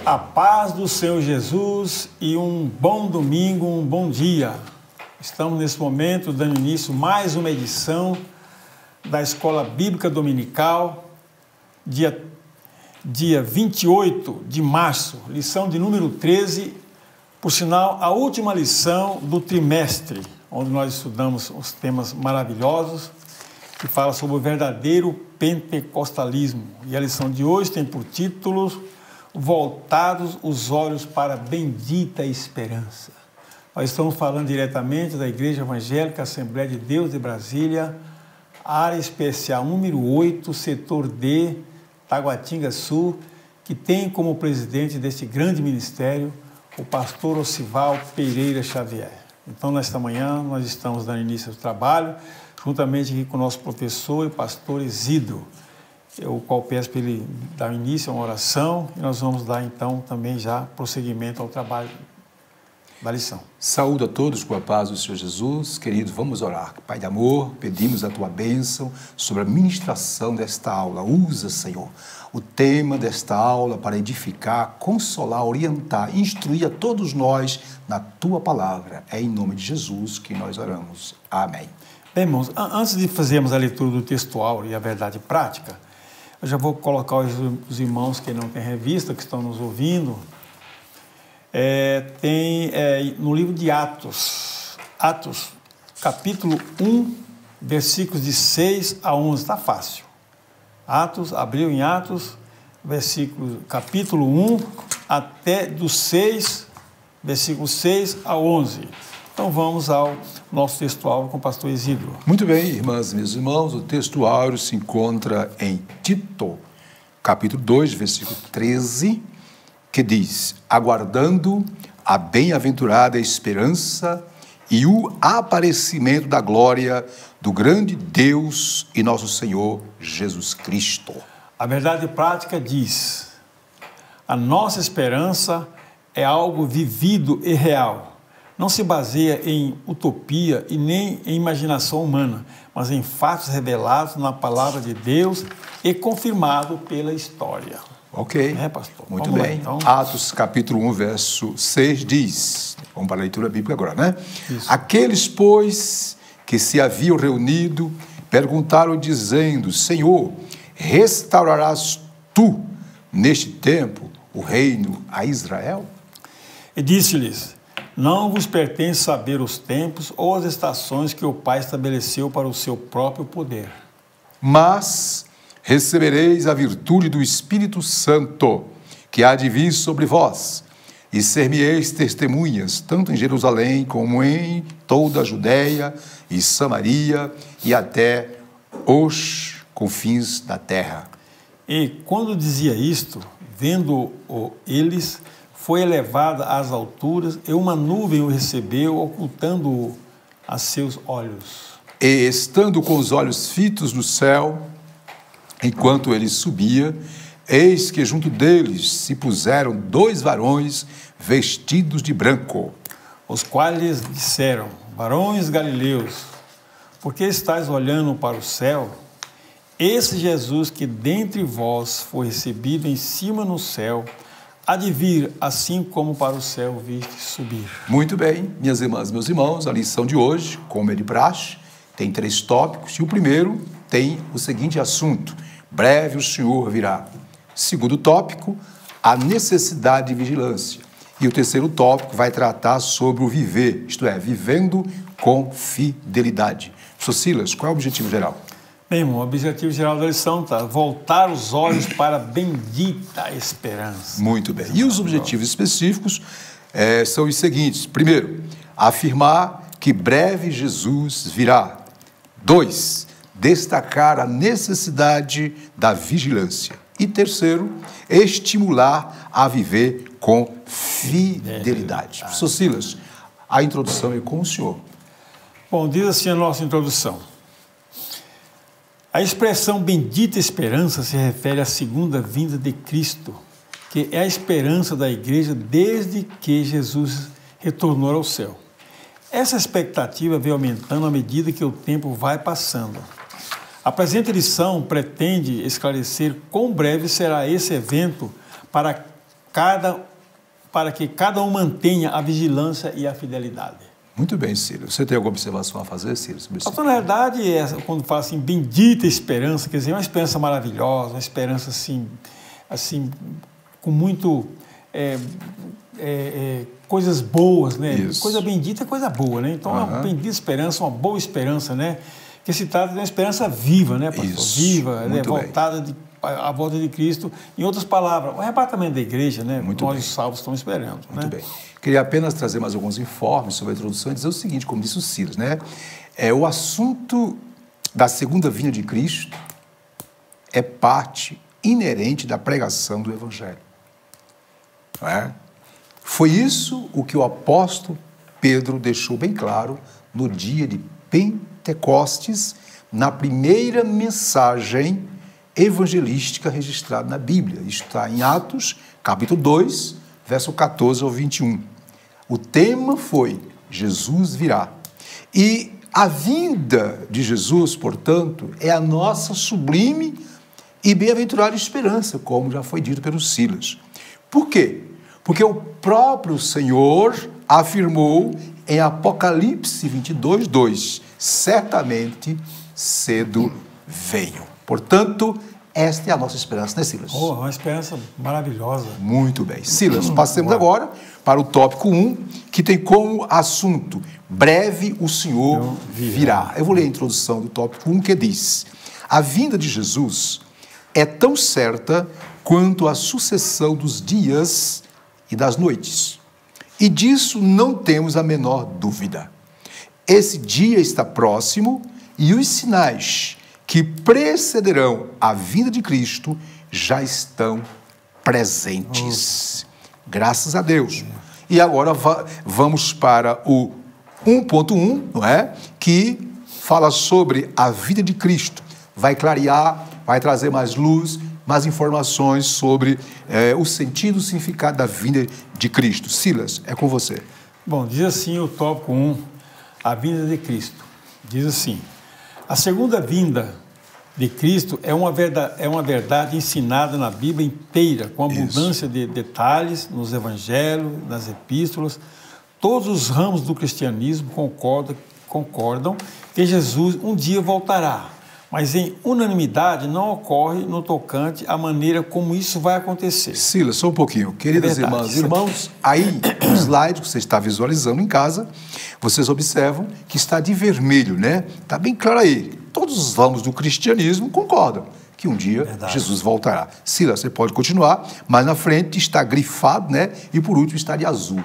A paz do Senhor Jesus e um bom domingo, um bom dia. Estamos nesse momento dando início a mais uma edição da Escola Bíblica Dominical, dia 28 de março, lição de número 13, por sinal, a última lição do trimestre, onde nós estudamos os temas maravilhosos que fala sobre o verdadeiro pentecostalismo. E a lição de hoje tem por título Voltados os olhos para a bendita esperança. Nós estamos falando diretamente da Igreja Evangélica Assembleia de Deus de Brasília, área especial número 8, setor D, Taguatinga Sul, que tem como presidente deste grande ministério o pastor Osival Pereira Xavier. Então, nesta manhã, nós estamos dando início ao trabalho, juntamente aqui com o nosso professor e pastor Isidro, o qual peço para ele dar início a uma oração e nós vamos dar então também já prosseguimento ao trabalho da lição. Saúdo a todos com a paz do Senhor Jesus. Queridos, vamos orar. Pai de amor, pedimos a Tua bênção sobre a ministração desta aula. Usa, Senhor, o tema desta aula para edificar, consolar, orientar, instruir a todos nós na Tua palavra. É em nome de Jesus que nós oramos. Amém. Bem, irmãos, antes de fazermos a leitura do textual e a verdade prática, eu já vou colocar os irmãos que não têm revista, que estão nos ouvindo, no livro de Atos, capítulo 1, versículos de 6 a 11, está fácil. Atos, abriu em Atos, capítulo 1, até do 6, versículos 6 a 11. Então vamos ao nosso textual com o pastor Isidro. Muito bem, irmãs e meus irmãos, o textuário se encontra em Tito, capítulo 2, versículo 13, que diz: aguardando a bem-aventurada esperança e o aparecimento da glória do grande Deus e nosso Senhor Jesus Cristo. A verdade prática diz: a nossa esperança é algo vivido e real. Não se baseia em utopia e nem em imaginação humana, mas em fatos revelados na palavra de Deus e confirmado pela história. Ok, pastor? Muito vamos bem. Lá, então. Atos capítulo 1, verso 6 diz, vamos para a leitura bíblica agora, né? Isso. Aqueles, pois, que se haviam reunido, perguntaram dizendo: Senhor, restaurarás tu, neste tempo, o reino a Israel? E disse-lhes: não vos pertence saber os tempos ou as estações que o Pai estabeleceu para o seu próprio poder. Mas recebereis a virtude do Espírito Santo, que há de vir sobre vós, e ser-me-eis testemunhas, tanto em Jerusalém como em toda a Judéia e Samaria e até os confins da terra. E quando dizia isto, vendo-o eles, foi elevada às alturas e uma nuvem o recebeu, ocultando-o a seus olhos. E estando com os olhos fitos no céu, enquanto ele subia, eis que junto deles se puseram 2 varões vestidos de branco, os quais lhes disseram: varões galileus, por que estáis olhando para o céu? Esse Jesus que dentre vós foi recebido em cima no céu, há de vir, assim como para o céu viste subir. Muito bem, minhas irmãs, meus irmãos, a lição de hoje, como é de praxe, tem 3 tópicos, e o primeiro tem o seguinte assunto: breve o Senhor virá. Segundo tópico, a necessidade de vigilância. E o terceiro tópico vai tratar sobre o viver, isto é, vivendo com fidelidade. Professor Silas, qual é o objetivo geral? Bem, irmão, o objetivo geral da lição está voltar os olhos para a bendita esperança. Muito bem. E os objetivos específicos são os seguintes. Primeiro, afirmar que breve Jesus virá. 2, destacar a necessidade da vigilância. E terceiro, estimular a viver com fidelidade. Professor Silas, a introdução é com o senhor. Bom, diz assim a nossa introdução. A expressão bendita esperança se refere à segunda vinda de Cristo, que é a esperança da igreja desde que Jesus retornou ao céu. Essa expectativa vem aumentando à medida que o tempo vai passando. A presente lição pretende esclarecer quão breve será esse evento para para que cada um mantenha a vigilância e a fidelidade. Muito bem, Ciro. Você tem alguma observação a fazer, Ciro? Na verdade, quando fala assim, bendita esperança, quer dizer, uma esperança maravilhosa, uma esperança assim com muito coisas boas, né? Isso. Coisa bendita é coisa boa, né? Então, uma bendita esperança, uma boa esperança, né? Que se trata de uma esperança viva, né, pastor? Isso. Viva, né? Muito bem. Voltada à volta de Cristo. Em outras palavras, o arrebatamento da igreja, né? Muito nós, bem. os salvos, estamos esperando. Muito né? bem. Queria apenas trazer mais alguns informes sobre a introdução e dizer o seguinte, como disse o Silas, né? O assunto da segunda vinda de Cristo é parte inerente da pregação do Evangelho. Não é? Foi isso o que o apóstolo Pedro deixou bem claro no dia de Pentecostes, na primeira mensagem evangelística registrada na Bíblia. Isto está em Atos, capítulo 2, verso 14 ao 21. O tema foi Jesus virá. E a vinda de Jesus, portanto, é a nossa sublime e bem-aventurada esperança, como já foi dito pelo Silas. Por quê? Porque o próprio Senhor afirmou em Apocalipse 22, 2, certamente cedo venho. Portanto, esta é a nossa esperança, né, Silas? Oh, uma esperança maravilhosa. Muito bem. Silas, passemos agora para o tópico 1, que tem como assunto, breve o Senhor virá. Eu vou ler a introdução do tópico 1, que diz, a vinda de Jesus é tão certa quanto a sucessão dos dias e das noites. E disso não temos a menor dúvida. Esse dia está próximo e os sinais que precederão a vinda de Cristo já estão presentes. Graças a Deus. E agora vamos para o 1.1, não é? Que fala sobre a vida de Cristo. Vai clarear, vai trazer mais luz, mais informações sobre o sentido e o significado da vinda de Cristo. Silas, é com você. Bom, diz assim o tópico 1, a vinda de Cristo. Diz assim, a segunda vinda de Cristo é uma verdade ensinada na Bíblia inteira, com abundância de detalhes nos evangelhos, nas epístolas. Todos os ramos do cristianismo concordam que Jesus um dia voltará, mas em unanimidade não ocorre no tocante à maneira como isso vai acontecer. Silas, só um pouquinho. Queridas irmãs e irmãos, aí no slide que você está visualizando em casa, vocês observam que está de vermelho, né? Está bem claro aí. Todos os ramos do cristianismo concordam que um dia Jesus voltará. Silas, você pode continuar, mas na frente está grifado, né? E por último está de azul.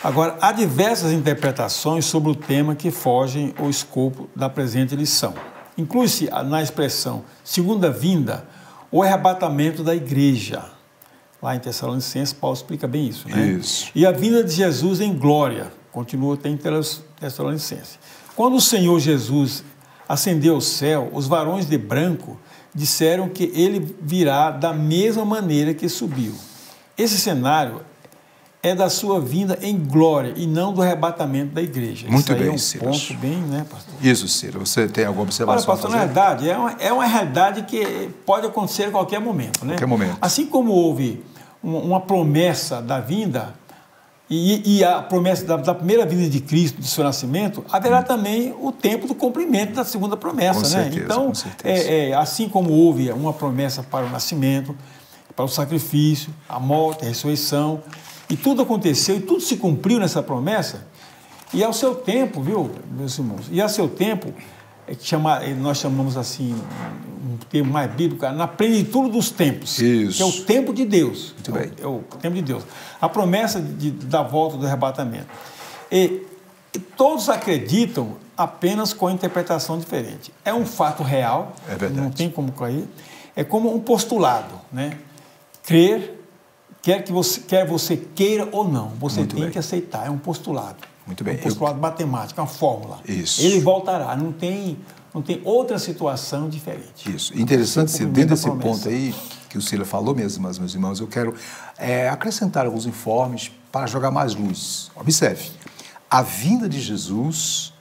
Agora, há diversas interpretações sobre o tema que fogem ao escopo da presente lição. Inclui-se na expressão segunda vinda o arrebatamento da igreja. Lá em Tessalonicenses, Paulo explica bem isso, né? Isso. E a vinda de Jesus em glória, continua até em Tessalonicenses. Quando o Senhor Jesus ascendeu ao céu, os varões de branco disseram que ele virá da mesma maneira que subiu. Esse cenário é da sua vinda em glória e não do arrebatamento da igreja. Muito isso aí bem, é um ponto bem, né, pastor? Isso, Ciro. Você tem alguma observação? Olha, pastor, na verdade, é uma realidade que pode acontecer a qualquer momento, né? Qualquer momento. Assim como houve uma promessa da vinda e a promessa da primeira vinda de Cristo, do seu nascimento, haverá também o tempo do cumprimento da segunda promessa, com né? certeza, Então, com certeza. assim como houve uma promessa para o nascimento, para o sacrifício, a morte, a ressurreição, e tudo aconteceu, e tudo se cumpriu nessa promessa, e ao seu tempo, viu, meus irmãos, e ao seu tempo, nós chamamos assim, um termo mais bíblico, na plenitude dos tempos, Isso. que é o tempo de Deus. Muito bem. É o tempo de Deus. A promessa da volta do arrebatamento. E todos acreditam apenas com interpretação diferente. É um fato real, É verdade. não tem como cair. É como um postulado, né? Crer, quer você queira ou não, você Muito tem bem. que aceitar, é um postulado. Muito bem. É um postulado matemático, é uma fórmula. Isso. Ele voltará, não tem outra situação diferente. Isso. Interessante, Você dentro desse cumprimenta a promessa. ponto aí que o Ciro falou, minhas irmãs, meus irmãos, eu quero acrescentar alguns informes para jogar mais luz. Observe, a vinda de Jesus,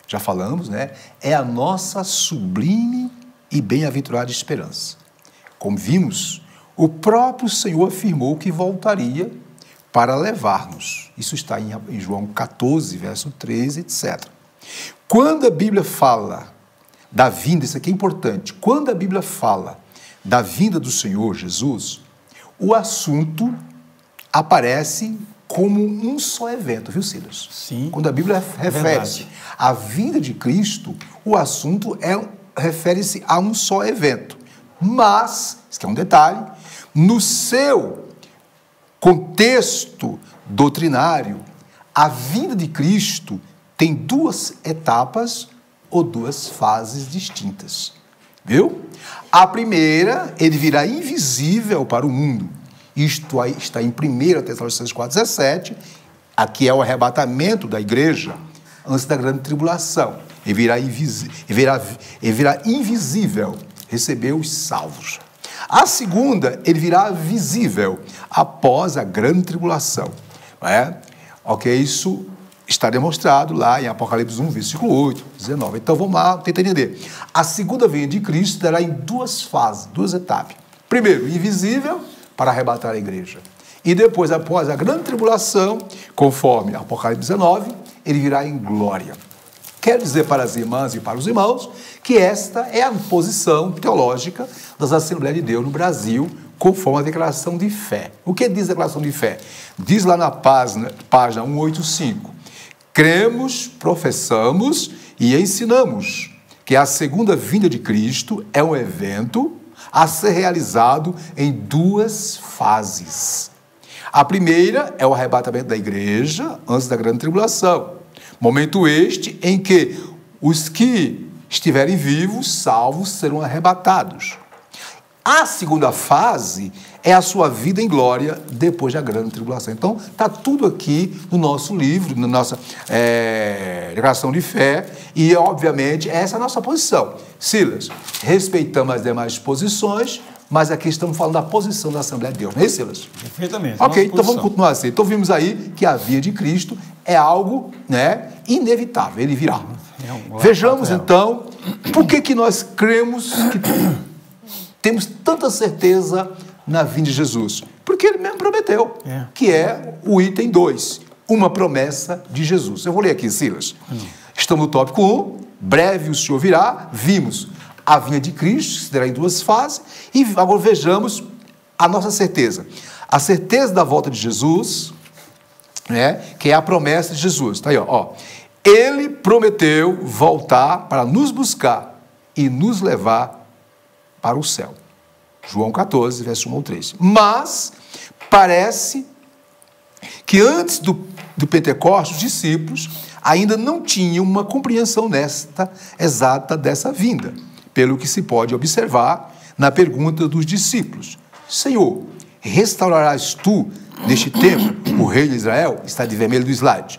já falamos, né, é a nossa sublime e bem-aventurada esperança. Como vimos, o próprio Senhor afirmou que voltaria para levar-nos. Isso está em João 14, verso 13, etc. Quando a Bíblia fala da vinda, isso aqui é importante, quando a Bíblia fala da vinda do Senhor Jesus, o assunto aparece como um só evento, viu, Silas? Sim. Quando a Bíblia refere-se à vinda de Cristo, o assunto refere-se a um só evento. Mas, isso aqui é um detalhe, no seu contexto doutrinário, a vinda de Cristo tem duas etapas ou duas fases distintas. Viu? A primeira, ele virá invisível para o mundo. Isto aí está em 1 Tessalonicenses 4,17, aqui é o arrebatamento da igreja antes da grande tribulação. Ele virá invisível, receber os salvos. A segunda, ele virá visível após a grande tribulação. Não é? Ok, isso está demonstrado lá em Apocalipse 1, versículo 8, 19. Então vamos lá tentar entender. A segunda vinda de Cristo dará em duas fases, duas etapas. Primeiro, invisível, para arrebatar a igreja. E depois, após a grande tribulação, conforme Apocalipse 19, ele virá em glória. Quero dizer para as irmãs e para os irmãos que esta é a posição teológica das Assembleias de Deus no Brasil, conforme a declaração de fé. O que diz a declaração de fé? Diz lá na página 185. Cremos, professamos e ensinamos que a segunda vinda de Cristo é um evento a ser realizado em duas fases. A primeira é o arrebatamento da igreja antes da grande tribulação. Momento este em que os que estiverem vivos, salvos, serão arrebatados. A segunda fase é a sua vida em glória depois da grande tribulação. Então, está tudo aqui no nosso livro, na nossa declaração de fé, e, obviamente, essa é a nossa posição. Silas, respeitamos as demais posições, mas aqui estamos falando da posição da Assembleia de Deus, não é, Silas? Perfeitamente. Ok, então vamos continuar assim. Então, vimos aí que a vinda de Cristo é algo, né, inevitável, ele virá. Vejamos, então, por que nós cremos que temos tanta certeza na vinda de Jesus? Porque ele mesmo prometeu, que é o item 2, uma promessa de Jesus. Eu vou ler aqui, Silas. Estamos no tópico 1, breve o Senhor virá, vimos a vinda de Cristo, que se dará em duas fases, e agora vejamos a nossa certeza. A certeza da volta de Jesus, né, que é a promessa de Jesus. Está aí, ó. Ele prometeu voltar para nos buscar e nos levar para o céu. João 14, verso 1 ao 3. Mas parece que antes do Pentecostes, os discípulos ainda não tinham uma compreensão exata dessa vinda, pelo que se pode observar na pergunta dos discípulos. Senhor, restaurarás tu, neste tempo, o rei de Israel? Está de vermelho do slide.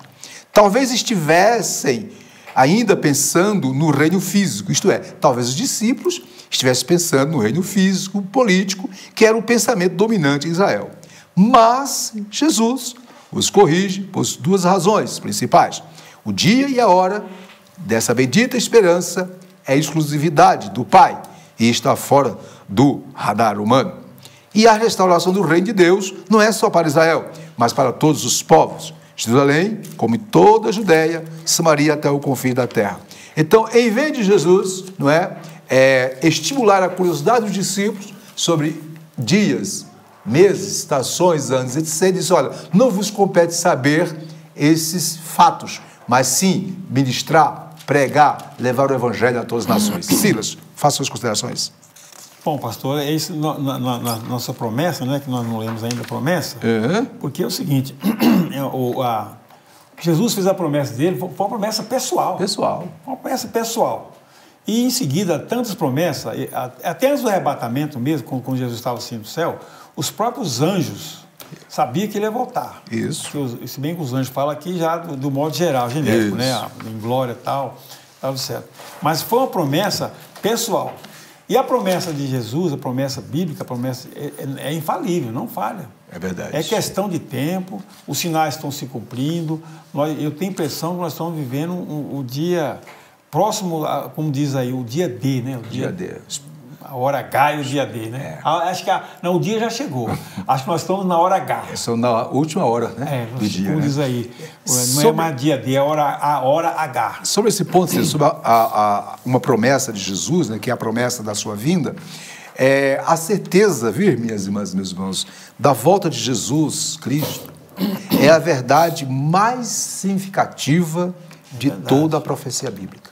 Talvez estivessem ainda pensando no reino físico, isto é, talvez os discípulos estivessem pensando no reino físico, político, que era o pensamento dominante em Israel. Mas Jesus os corrige por duas razões principais. O dia e a hora dessa bendita esperança é exclusividade do Pai e está fora do radar humano. E a restauração do reino de Deus não é só para Israel, mas para todos os povos. Jerusalém, como toda a Judéia, Samaria até o confim da terra. Então, em vez de Jesus, não é, estimular a curiosidade dos discípulos sobre dias, meses, estações, anos, etc., disse, olha, não vos compete saber esses fatos, mas sim ministrar, pregar, levar o evangelho a todas as nações. Silas, faça suas considerações. Bom, pastor, é isso na nossa promessa, né, que nós não lemos ainda a promessa, porque é o seguinte, Jesus fez a promessa dele, foi uma promessa pessoal. Uma promessa pessoal. E em seguida, tantas promessas, até antes do arrebatamento mesmo, quando Jesus estava assim no céu, os próprios anjos sabiam que ele ia voltar. Isso. Se bem que os anjos falam aqui já do modo geral, genérico, né, em glória e tal, certo. Mas foi uma promessa pessoal. E a promessa de Jesus, a promessa bíblica, a promessa é infalível, não falha. É verdade. É questão de tempo, os sinais estão se cumprindo. Eu tenho a impressão que nós estamos vivendo o dia próximo, como diz aí, o dia D, né? O dia D. A hora H e o dia D, né? Acho que o dia já chegou. Acho que nós estamos na hora H. Estamos na última hora, né? Do dia. Como diz aí. Não é mais dia D, é a hora H. Sobre esse ponto, sobre uma promessa de Jesus, né, que é a promessa da sua vinda, a certeza, viu, minhas irmãs e meus irmãos, da volta de Jesus Cristo é a verdade mais significativa de toda a profecia bíblica.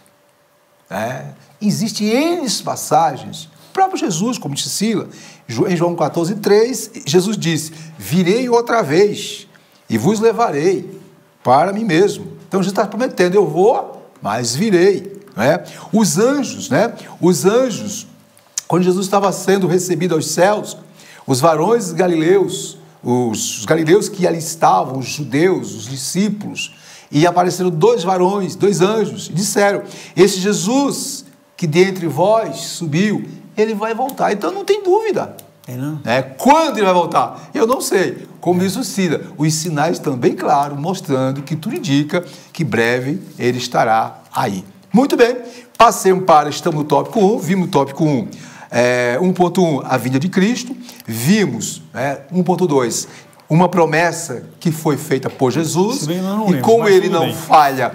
Existem N passagens, o próprio Jesus, como disse Sila, em João 14:3, Jesus disse: virei outra vez e vos levarei para mim mesmo. Então Jesus está prometendo: eu vou, mas virei. Os anjos, quando Jesus estava sendo recebido aos céus, os varões galileus, os galileus que ali estavam, os judeus, os discípulos, e apareceram dois varões, dois anjos, e disseram: esse Jesus que dentre vós subiu, ele vai voltar. Então não tem dúvida. Quando ele vai voltar? Eu não sei. Como diz o Cida, os sinais estão bem claros, mostrando que tudo indica que breve ele estará aí. Muito bem, passemos estamos no tópico 1, vimos o tópico 1, 1.1, a vinda de Cristo, vimos 1.2, uma promessa que foi feita por Jesus, e como ele não falha,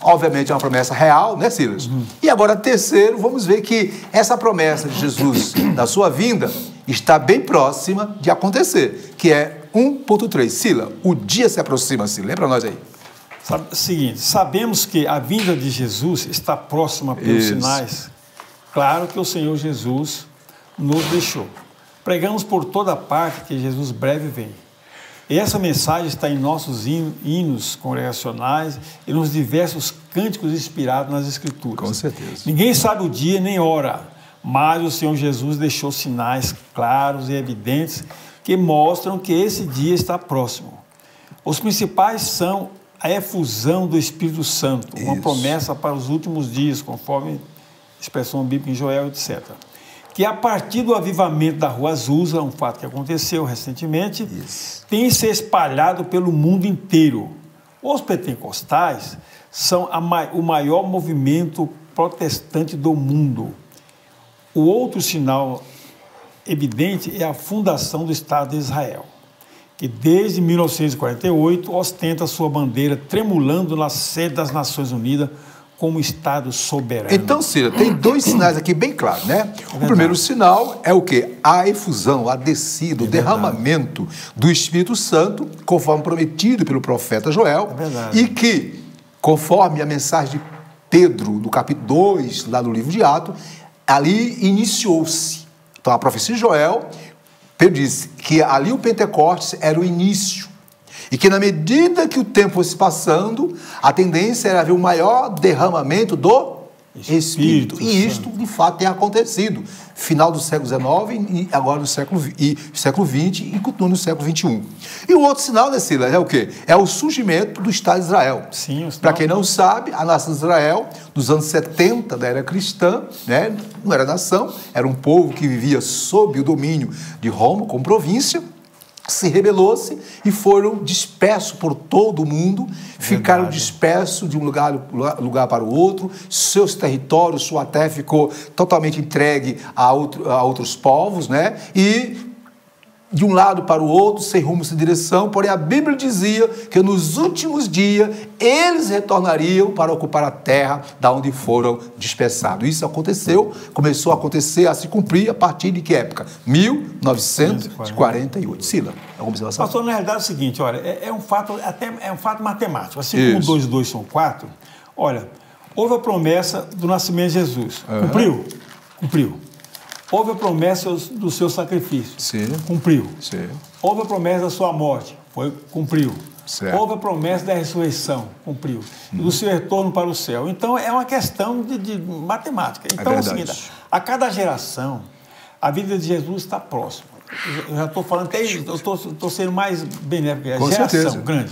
obviamente é uma promessa real, né, Silas? E agora, terceiro, vamos ver que essa promessa de Jesus, da sua vinda, está bem próxima de acontecer, que é 1.3. Sila, o dia se aproxima, Sila, lembra nós aí. Seguinte, sabemos que a vinda de Jesus está próxima pelos sinais. Claro que o Senhor Jesus nos deixou. Pregamos por toda parte que Jesus breve vem. E essa mensagem está em nossos hinos congregacionais e nos diversos cânticos inspirados nas Escrituras. Com certeza. Ninguém sabe o dia nem hora, mas o Senhor Jesus deixou sinais claros e evidentes que mostram que esse dia está próximo. Os principais são a efusão do Espírito Santo, uma promessa para os últimos dias, conforme a expressão bíblica em Joel, etc. Que a partir do avivamento da Rua Azusa, um fato que aconteceu recentemente, tem se espalhado pelo mundo inteiro. Os pentecostais são o maior movimento protestante do mundo. O outro sinal evidente é a fundação do Estado de Israel, que desde 1948 ostenta sua bandeira tremulando na sede das Nações Unidas como Estado soberano. Então, Cira, tem dois sinais aqui bem claros, né? O primeiro sinal é o quê? A efusão, a descida, o derramamento do Espírito Santo, conforme prometido pelo profeta Joel, e que, conforme a mensagem de Pedro, no capítulo 2, lá no livro de Atos, ali iniciou-se. Então, a profecia de Joel, Pedro disse que ali o Pentecostes era o início. E que na medida que o tempo fosse passando, a tendência era haver um maior derramamento do Espírito. E isto, de fato, tem acontecido. Final do século XIX e agora no século XX e continua no século XXI. E o outro sinal, né, Silas, é o quê? É o surgimento do Estado de Israel. Para quem não sabe, a nação de Israel, nos anos 70 da era cristã, né, não era nação, era um povo que vivia sob o domínio de Roma, como província, se rebelou-se e foram dispersos por todo o mundo, ficaram dispersos de um lugar para o outro, seus territórios, sua terra ficou totalmente entregue a outros povos, né? E de um lado para o outro, sem rumo, sem direção, porém a Bíblia dizia que nos últimos dias eles retornariam para ocupar a terra da onde foram dispersados. Isso aconteceu, começou a acontecer, a se cumprir a partir de que época? 1948. Sila, alguma observação? Pastor, na realidade é o seguinte, olha, é um fato matemático, assim como 2 e 2 são 4, olha, houve a promessa do nascimento de Jesus, cumpriu. Houve a promessa do seu sacrifício. Cumpriu. Houve a promessa da sua morte. Cumpriu. Houve a promessa da ressurreição. Cumpriu. E do seu retorno para o céu. Então, é uma questão de matemática. Então, é o seguinte, a cada geração, a vida de Jesus está próxima. Eu já estou falando, até eu estou sendo mais benéfico. A geração grande.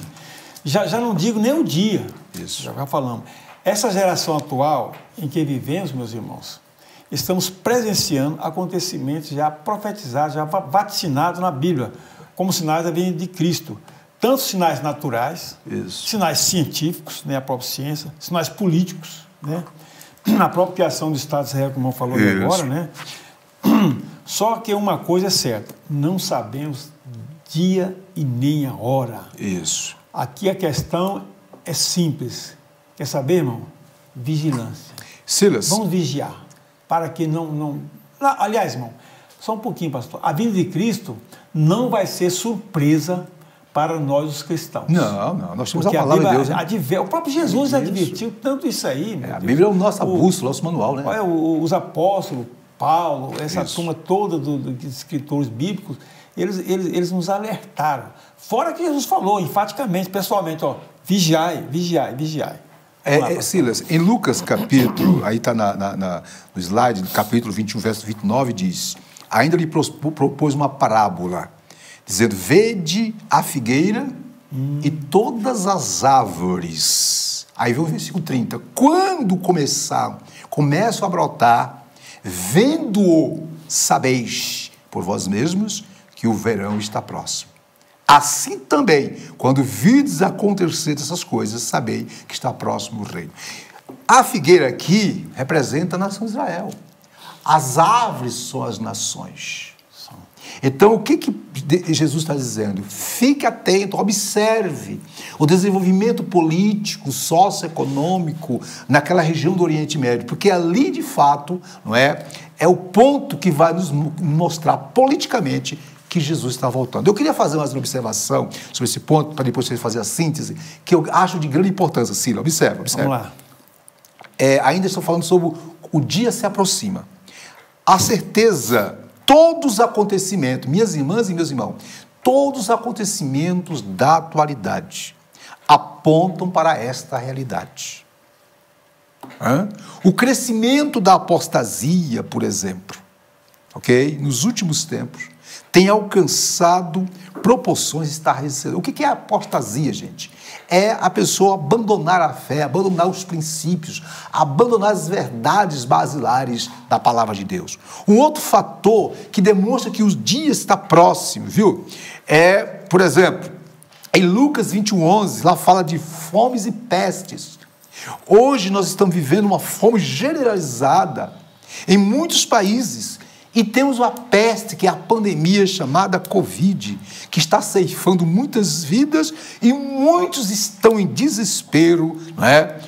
Já não digo nem o dia. Já falamos. Essa geração atual em que vivemos, meus irmãos, estamos presenciando acontecimentos já profetizados, já vaticinados na Bíblia, como sinais da vinda de Cristo. Tanto sinais naturais, sinais científicos, né, a própria ciência, sinais políticos, né, na própria criação do Estado de Israel, como eu falou agora, né, Só que uma coisa é certa, não sabemos dia e nem a hora. Isso. Aqui a questão é simples. Quer saber, irmão? Vigilância. Silas. Vamos vigiar, para que não... Aliás, irmão, só um pouquinho, pastor. A vinda de Cristo não vai ser surpresa para nós, os cristãos. Não, nós temos porque a palavra de Deus. O próprio Jesus advertiu tanto isso aí. A Bíblia é a nossa bússola, nosso manual, né? Os apóstolos, Paulo, essa turma toda dos escritores bíblicos, eles nos alertaram. Fora que Jesus falou, enfaticamente, pessoalmente, ó, vigiai, vigiai, vigiai. Silas, em Lucas capítulo, aí está no slide, capítulo 21, verso 29, diz, ainda lhe propôs uma parábola, dizendo, vede a figueira e todas as árvores. Aí vem o versículo 30. Quando começam a brotar, vendo-o, sabeis por vós mesmos que o verão está próximo. Assim também, quando vides acontecer essas coisas, sabei que está próximo o reino. A figueira aqui representa a nação de Israel. As árvores são as nações. Então, o que Jesus está dizendo? Fique atento, observe o desenvolvimento político, socioeconômico naquela região do Oriente Médio, porque ali, de fato, não é o ponto que vai nos mostrar politicamente que Jesus está voltando. Eu queria fazer mais uma observação sobre esse ponto, para depois você fazer a síntese, que eu acho de grande importância, Cília. Observa. Vamos lá. Ainda estou falando sobre o dia se aproxima. A certeza, todos os acontecimentos, minhas irmãs e meus irmãos, todos os acontecimentos da atualidade apontam para esta realidade. O crescimento da apostasia, por exemplo, nos últimos tempos, tem alcançado proporções estarrecedoras. O que é a apostasia, gente? É a pessoa abandonar a fé, abandonar os princípios, abandonar as verdades basilares da palavra de Deus. Um outro fator que demonstra que os dias está próximo, viu? Por exemplo, em Lucas 21:11, lá fala de fomes e pestes. Hoje nós estamos vivendo uma fome generalizada em muitos países. E temos uma peste, que é a pandemia chamada Covid, que está ceifando muitas vidas e muitos estão em desespero, não é?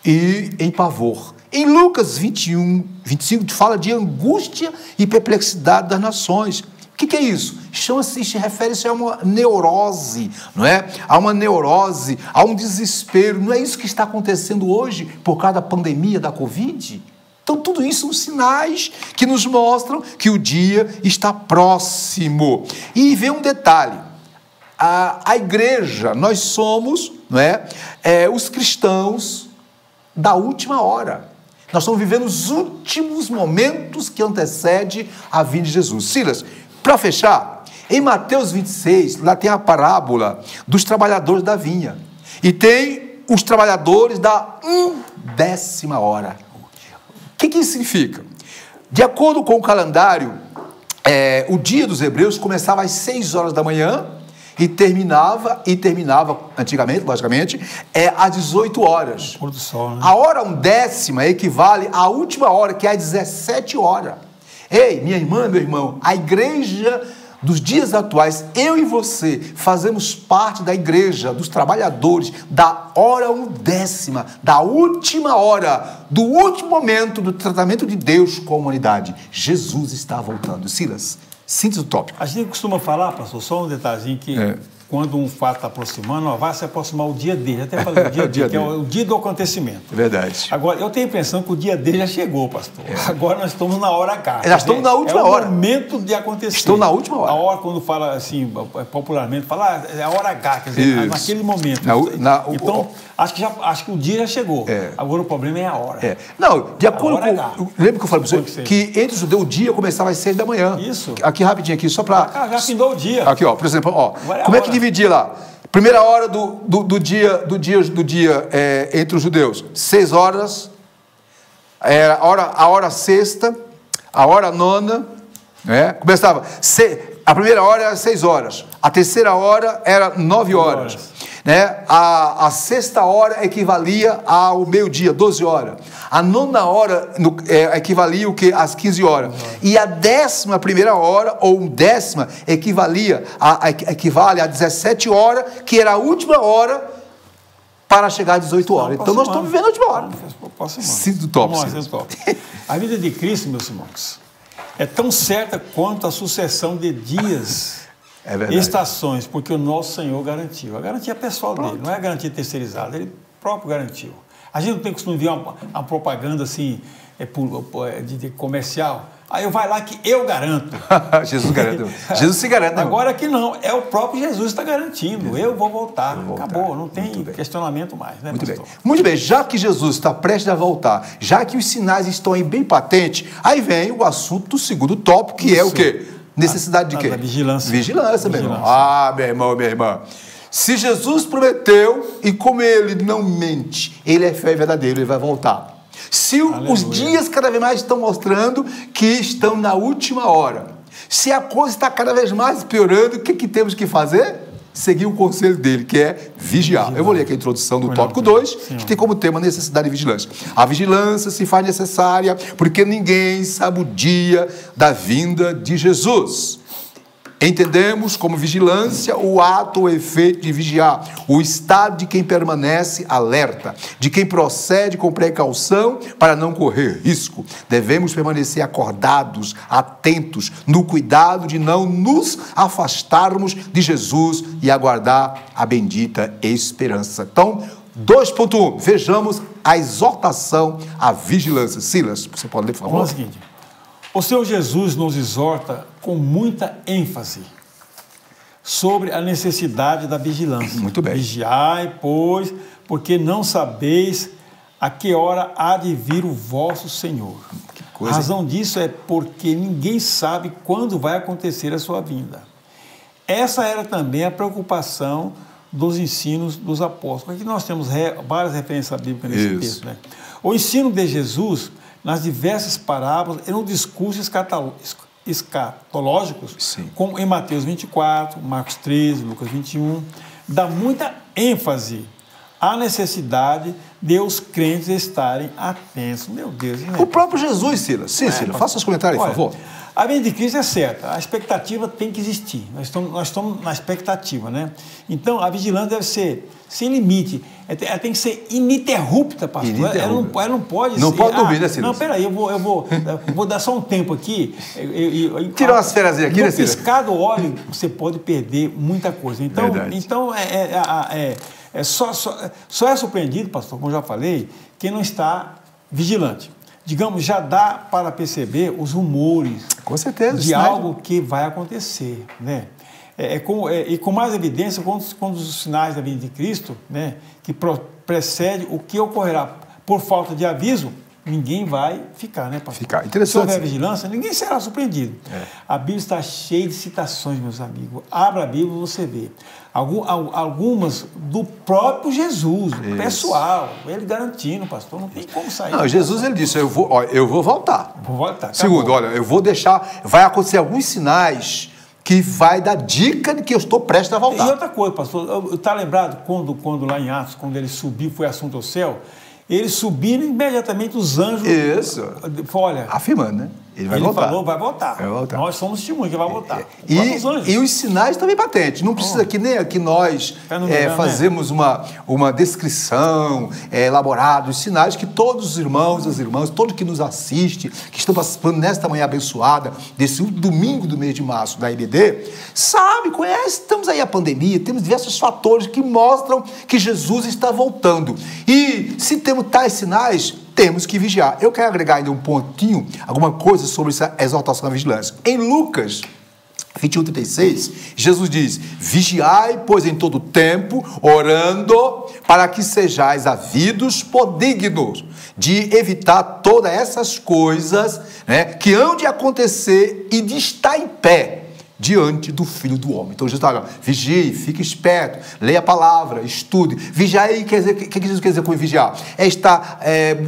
E em pavor. Em Lucas 21:25, fala de angústia e perplexidade das nações. O que é isso? Refere-se a uma neurose, não é? A uma neurose, a um desespero. Não é isso que está acontecendo hoje por causa da pandemia da Covid? Então, tudo isso são sinais que nos mostram que o dia está próximo. E vem um detalhe. A igreja, nós somos, não é, os cristãos da última hora. Nós estamos vivendo os últimos momentos que antecedem a vinda de Jesus. Silas, para fechar, em Mateus 26, lá tem a parábola dos trabalhadores da vinha. E tem os trabalhadores da 10ª hora. O que isso significa? De acordo com o calendário, o dia dos hebreus começava às 6 horas da manhã e terminava antigamente, logicamente, às 18 horas. Pôr do sol, né? A hora 1/10 equivale à última hora, que é às 17 horas. Ei, minha irmã, meu irmão, a igreja dos dias atuais, eu e você, fazemos parte da igreja, dos trabalhadores, da hora 1/10, da última hora, do último momento do tratamento de Deus com a humanidade. Jesus está voltando. Silas, síntese do tópico. A gente costuma falar, pastor, só um detalhezinho que quando um fato está aproximando, vai se aproximar o dia dele. Até falei o dia dele, que é o dia do acontecimento. É verdade. Agora, eu tenho a impressão que o dia dele já chegou, pastor. Agora nós estamos na hora H. Nós estamos na última hora. É o momento de acontecer. Estou na última hora. A hora, quando fala assim, popularmente, fala, é a hora H, quer dizer, naquele momento. Então, acho que o dia já chegou. Agora o problema é a hora. Não, de acordo com... Lembra que eu falei para você que entre os judeus o dia começava às 6 da manhã. Isso. Aqui rapidinho, aqui, só para... Já findou o dia. Aqui, ó, por exemplo, ó, como é que dividia lá? Primeira hora do dia entre os judeus, 6 horas, a hora sexta, a hora nona, né? Começava, a primeira hora era 6 horas, a terceira hora era 9 horas. Né? A sexta hora equivalia ao meio-dia, 12 horas. A nona hora equivalia o quê? Às 15 horas. E a 11ª hora, ou décima, equivale a 17 horas, que era a última hora para chegar às 18 horas. Então nós estamos vivendo a última hora. Sinto top. A vida de Cristo, meus irmãos, é tão certa quanto a sucessão de dias. Estações, porque o nosso Senhor garantiu. A garantia é pessoal dele, não é a garantia terceirizada, ele próprio garantiu. A gente não tem costume de ver uma propaganda assim, de comercial. Aí eu vai lá que eu garanto. Jesus garantiu. Jesus se garante. Agora que não, é o próprio Jesus que está garantindo. Eu vou voltar. Acabou, não tem questionamento mais, né, pastor? Muito bem, já que Jesus está prestes a voltar, já que os sinais estão aí bem patentes, aí vem o assunto do segundo tópico, que é o quê? Necessidade de quê? Vigilância. Vigilância, meu irmão. Ah, meu irmão, minha irmã. Se Jesus prometeu, e como ele não mente, ele é fiel e verdadeiro, ele vai voltar. Se os dias cada vez mais estão mostrando que estão na última hora, se a coisa está cada vez mais piorando, o que temos que fazer? Seguir o conselho dele, que é vigiar. Eu vou ler aqui a introdução do tópico 2, que tem como tema necessidade de vigilância. A vigilância se faz necessária porque ninguém sabe o dia da vinda de Jesus. Entendemos como vigilância o ato ou efeito de vigiar, o estado de quem permanece alerta, de quem procede com precaução para não correr risco. Devemos permanecer acordados, atentos, no cuidado de não nos afastarmos de Jesus e aguardar a bendita esperança. Então, 2.1, vejamos a exortação à vigilância. Silas, você pode ler, por favor? Vamos ao seguinte. O Senhor Jesus nos exorta com muita ênfase sobre a necessidade da vigilância. Muito bem. Vigiai, pois, porque não sabeis a que hora há de vir o vosso Senhor. A razão disso é porque ninguém sabe quando vai acontecer a sua vinda. Essa era também a preocupação dos ensinos dos apóstolos. Aqui nós temos várias referências bíblicas nesse texto, né? O ensino de Jesus nas diversas parábolas e no discurso escatológicos, como em Mateus 24, Marcos 13, Lucas 21, dá muita ênfase à necessidade de os crentes estarem atentos. Meu Deus, né? O próprio Jesus, Silas. Sim, Silas, faça os comentários, por favor. A vinda de Cristo é certa, a expectativa tem que existir, nós estamos na expectativa, né? Então, a vigilância deve ser sem limite, ela tem que ser ininterrupta, pastor. Ela não pode não ser... pode dormir, né, Silas? Não, peraí, eu vou dar só um tempo aqui. Tirar umas férias aqui, né, Silas? No piscar do olho, você pode perder muita coisa. Então, só é surpreendido, pastor, como eu já falei, quem não está vigilante. Digamos, já dá para perceber os rumores com certeza, de algo que vai acontecer, né? E com mais evidência, quando os sinais da vinda de Cristo, né, que precede o que ocorrerá por falta de aviso, ninguém vai ficar, né, pastor? Ficar. Interessante. Se houver vigilância, ninguém será surpreendido. A Bíblia está cheia de citações, meus amigos. Abra a Bíblia e você vê. Algumas do próprio Jesus, pessoal, ele garantindo, pastor, não tem como sair. Não, Jesus, ele disse, eu vou voltar. Vou voltar. Segundo, olha, eu vou deixar, vai acontecer alguns sinais que vai dar dica de que eu estou prestes a voltar. E outra coisa, pastor, está lembrado quando lá em Atos, quando ele subiu, foi assunto ao céu, ele subindo, imediatamente os anjos... Isso. Olha... Afirmando, né? Ele falou, vai voltar. Nós somos testemunhos que vai voltar. E os sinais também patentes. Não precisa que nem aqui nós fazemos uma descrição elaborada, os sinais que todos os irmãos, as irmãs, todos que nos assistem, que estão participando nesta manhã abençoada, desse domingo do mês de março da IBD, sabe, conhece, estamos aí a pandemia, temos diversos fatores que mostram que Jesus está voltando. E se temos tais sinais, temos que vigiar. Eu quero agregar ainda um pontinho, alguma coisa sobre essa exortação à vigilância. Em Lucas 21:36, Jesus diz, vigiai, pois em todo tempo, orando, para que sejais havidos por dignos de evitar todas essas coisas, né, que hão de acontecer e de estar em pé, diante do Filho do Homem. Então Jesus está, vigie, fique esperto, leia a palavra, estude. Vigiar aí, quer dizer, o que Jesus quer dizer com vigiar? É estar,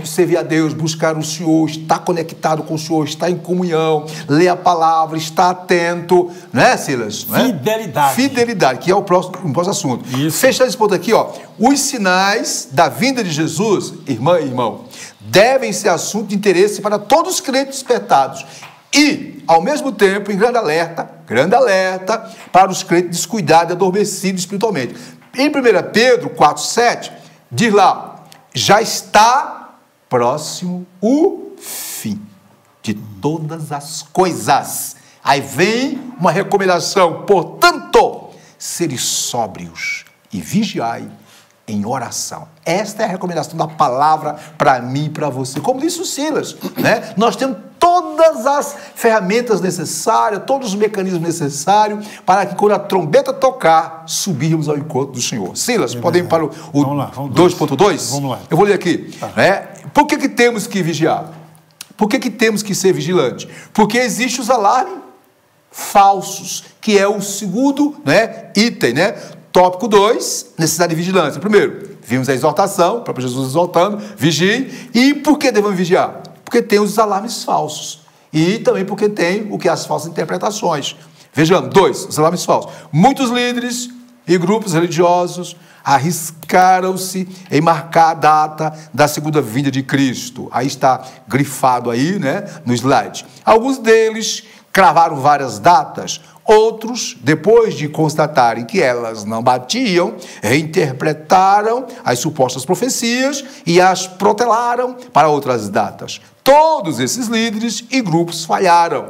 servir a Deus, buscar o Senhor, estar conectado com o Senhor, estar em comunhão, ler a palavra, estar atento, não é, Silas? Não é? Fidelidade. Fidelidade, que é o próximo assunto. Isso. Fechando esse ponto aqui, ó, os sinais da vinda de Jesus, irmã e irmão, devem ser assunto de interesse para todos os crentes despertados e, ao mesmo tempo, em grande alerta para os crentes descuidados e adormecidos espiritualmente. Em 1 Pedro 4,7, diz lá, já está próximo o fim de todas as coisas. Aí vem uma recomendação, portanto, seres sóbrios e vigiai em oração. Esta é a recomendação da palavra para mim e para você. Como disse o Silas, né? Nós temos todas as ferramentas necessárias, todos os mecanismos necessários para que quando a trombeta tocar, subirmos ao encontro do Senhor. Silas, podemos ir para o 2.2? Vamos lá. Eu vou ler aqui. Tá. Por que temos que vigiar? Por que temos que ser vigilantes? Porque existe os alarmes falsos, que é o segundo, né, item, né? Tópico 2, necessidade de vigilância. Primeiro, vimos a exortação, o próprio Jesus exortando, vigiem. E por que devemos vigiar? Porque tem os alarmes falsos. E também porque tem o que? As falsas interpretações. Vejamos, 2, os alarmes falsos. Muitos líderes e grupos religiosos arriscaram-se em marcar a data da segunda vinda de Cristo. Aí está grifado aí, né, no slide. Alguns deles cravaram várias datas. Outros, depois de constatarem que elas não batiam, reinterpretaram as supostas profecias e as protelaram para outras datas. Todos esses líderes e grupos falharam.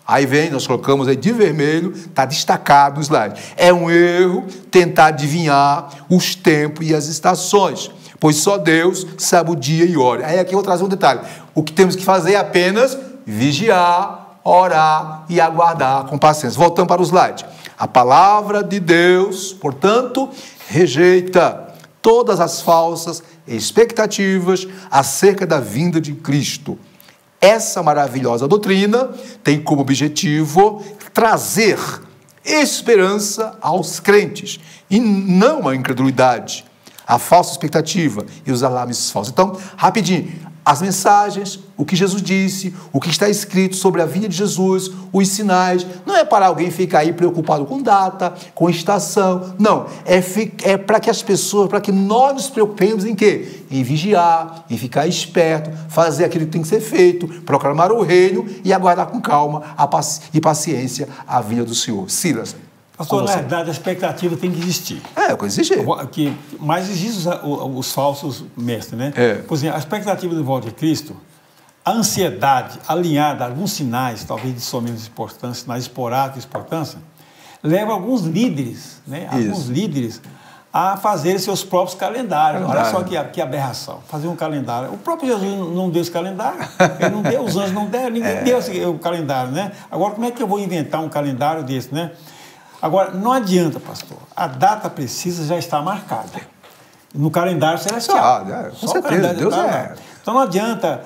Aí vem, nós colocamos aí de vermelho, está destacado o slide. É um erro tentar adivinhar os tempos e as estações, pois só Deus sabe o dia e hora. Aí aqui eu vou trazer um detalhe. O que temos que fazer é apenas vigiar, orar e aguardar com paciência. Voltando para o slide. A palavra de Deus, portanto, rejeita todas as falsas expectativas acerca da vinda de Cristo. Essa maravilhosa doutrina tem como objetivo trazer esperança aos crentes e não a incredulidade, a falsa expectativa e os alarmes falsos. Então, rapidinho, as mensagens, o que Jesus disse, o que está escrito sobre a vinda de Jesus, os sinais, não é para alguém ficar aí preocupado com data, com estação, não, é para que as pessoas, para que nós nos preocupemos em quê? Em vigiar, em ficar esperto, fazer aquilo que tem que ser feito, proclamar o reino e aguardar com calma e paciência a vinda do Senhor. Silas. Pastor, na verdade, a expectativa tem que existir. É, que existe. Mas existem os falsos mestres, né? Por exemplo, a expectativa do volta de Cristo, a ansiedade alinhada a alguns sinais, talvez de sua menos importância, sinais esporádicos de importância, leva alguns líderes, né? Alguns líderes a fazerem seus próprios calendários. Olha só que aberração. Fazer um calendário. O próprio Jesus não deu esse calendário. Ele não deu, os anjos não deram, ninguém deu o calendário, né? Agora, como é que eu vou inventar um calendário desse, né? Agora, não adianta, pastor, a data precisa já estar marcada no calendário celestial. Com certeza, Deus Então não adianta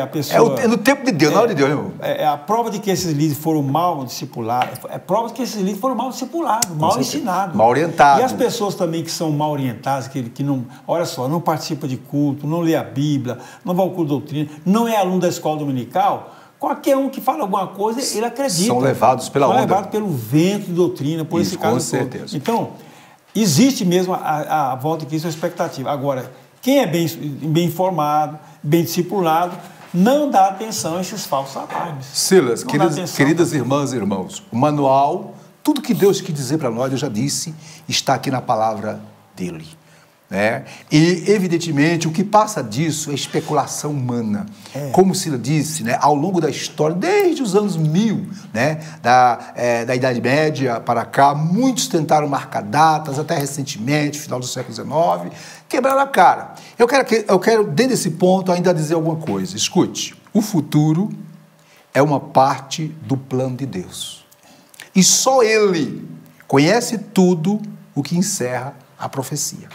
a pessoa... É no tempo de Deus, na hora de Deus, né, irmão? A prova de que esses líderes foram mal discipulados, é prova de que esses líderes foram mal discipulados, mal ensinados. Mal orientados. E as pessoas também que são mal orientadas, que não, olha só, não participa de culto, não lê a Bíblia, não vai ao culto de doutrina, não é aluno da escola dominical... Qualquer um que fala alguma coisa, ele acredita. São levados pela onda. São levados pelo vento de doutrina, por esse caso. Com certeza. Então, existe mesmo a volta de Cristo, a expectativa. Agora, quem é bem informado, bem discipulado, não dá atenção a esses falsos alarmes. Silas, queridas irmãs e irmãos, o manual, tudo que Deus quis dizer para nós, eu já disse, está aqui na palavra dele. Né? E, evidentemente, o que passa disso é especulação humana. Como Silas disse, né, ao longo da história, desde os anos 1000, né, da Idade Média para cá, muitos tentaram marcar datas, até recentemente, final do século XIX, quebraram a cara. Eu quero, dentro desse ponto, ainda dizer alguma coisa. Escute, o futuro é uma parte do plano de Deus. E só Ele conhece tudo o que encerra a profecia.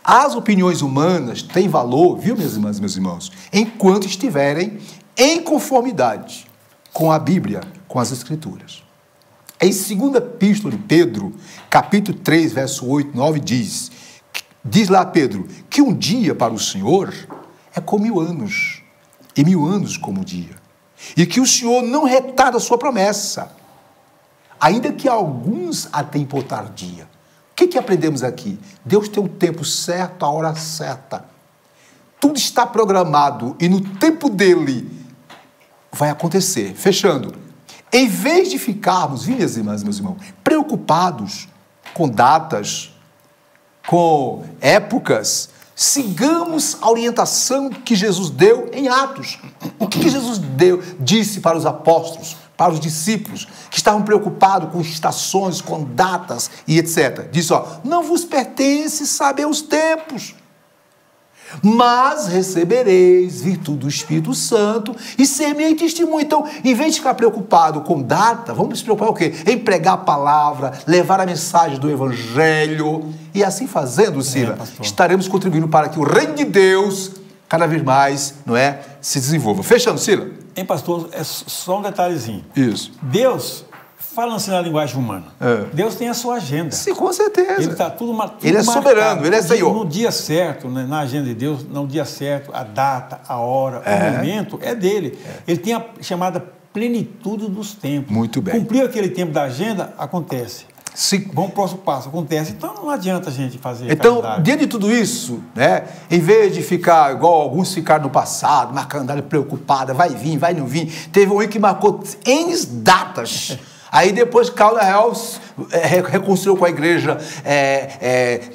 As opiniões humanas têm valor, viu, minhas irmãs e meus irmãos, enquanto estiverem em conformidade com a Bíblia, com as Escrituras. Em 2ª Epístola de Pedro, capítulo 3, verso 8, 9, diz lá Pedro, que um dia para o Senhor é como 1000 anos, e 1000 anos como um dia. E que o Senhor não retarda a sua promessa, ainda que alguns a tenham por tardia. O que aprendemos aqui? Deus tem o tempo certo, a hora certa. Tudo está programado e no tempo dele vai acontecer. Fechando. Em vez de ficarmos, minhas irmãs, meus irmãos, preocupados com datas, com épocas, sigamos a orientação que Jesus deu em Atos. O que Jesus disse para os apóstolos, para os discípulos, que estavam preocupados com estações, com datas e etc. Disse, não vos pertence saber os tempos, mas recebereis virtude do Espírito Santo e ser-me testemunho. Então, em vez de ficar preocupado com data, vamos se preocupar o quê? Em pregar a palavra, levar a mensagem do Evangelho. E assim fazendo, Sila, estaremos contribuindo para que o reino de Deus cada vez mais, se desenvolva. Fechando, Sila. Hein, pastor? É só um detalhezinho. Isso. Deus, falando assim na linguagem humana, Deus tem a sua agenda. Sim, com certeza. Ele está tudo Ele é soberano, ele é Senhor. No dia certo, na agenda de Deus, no dia certo, a data, a hora, o momento é dele. Ele tem a chamada plenitude dos tempos. Muito bem. Cumpriu aquele tempo da agenda, acontece. Sim. Vamos para o próximo passo, acontece. Então não adianta a gente fazer. Então, diante de tudo isso, em vez de ficar igual alguns ficaram no passado, marcando, preocupada, vai vir, vai não vir. Teve um que marcou N datas. Aí depois Calda Real reconstruiu com a igreja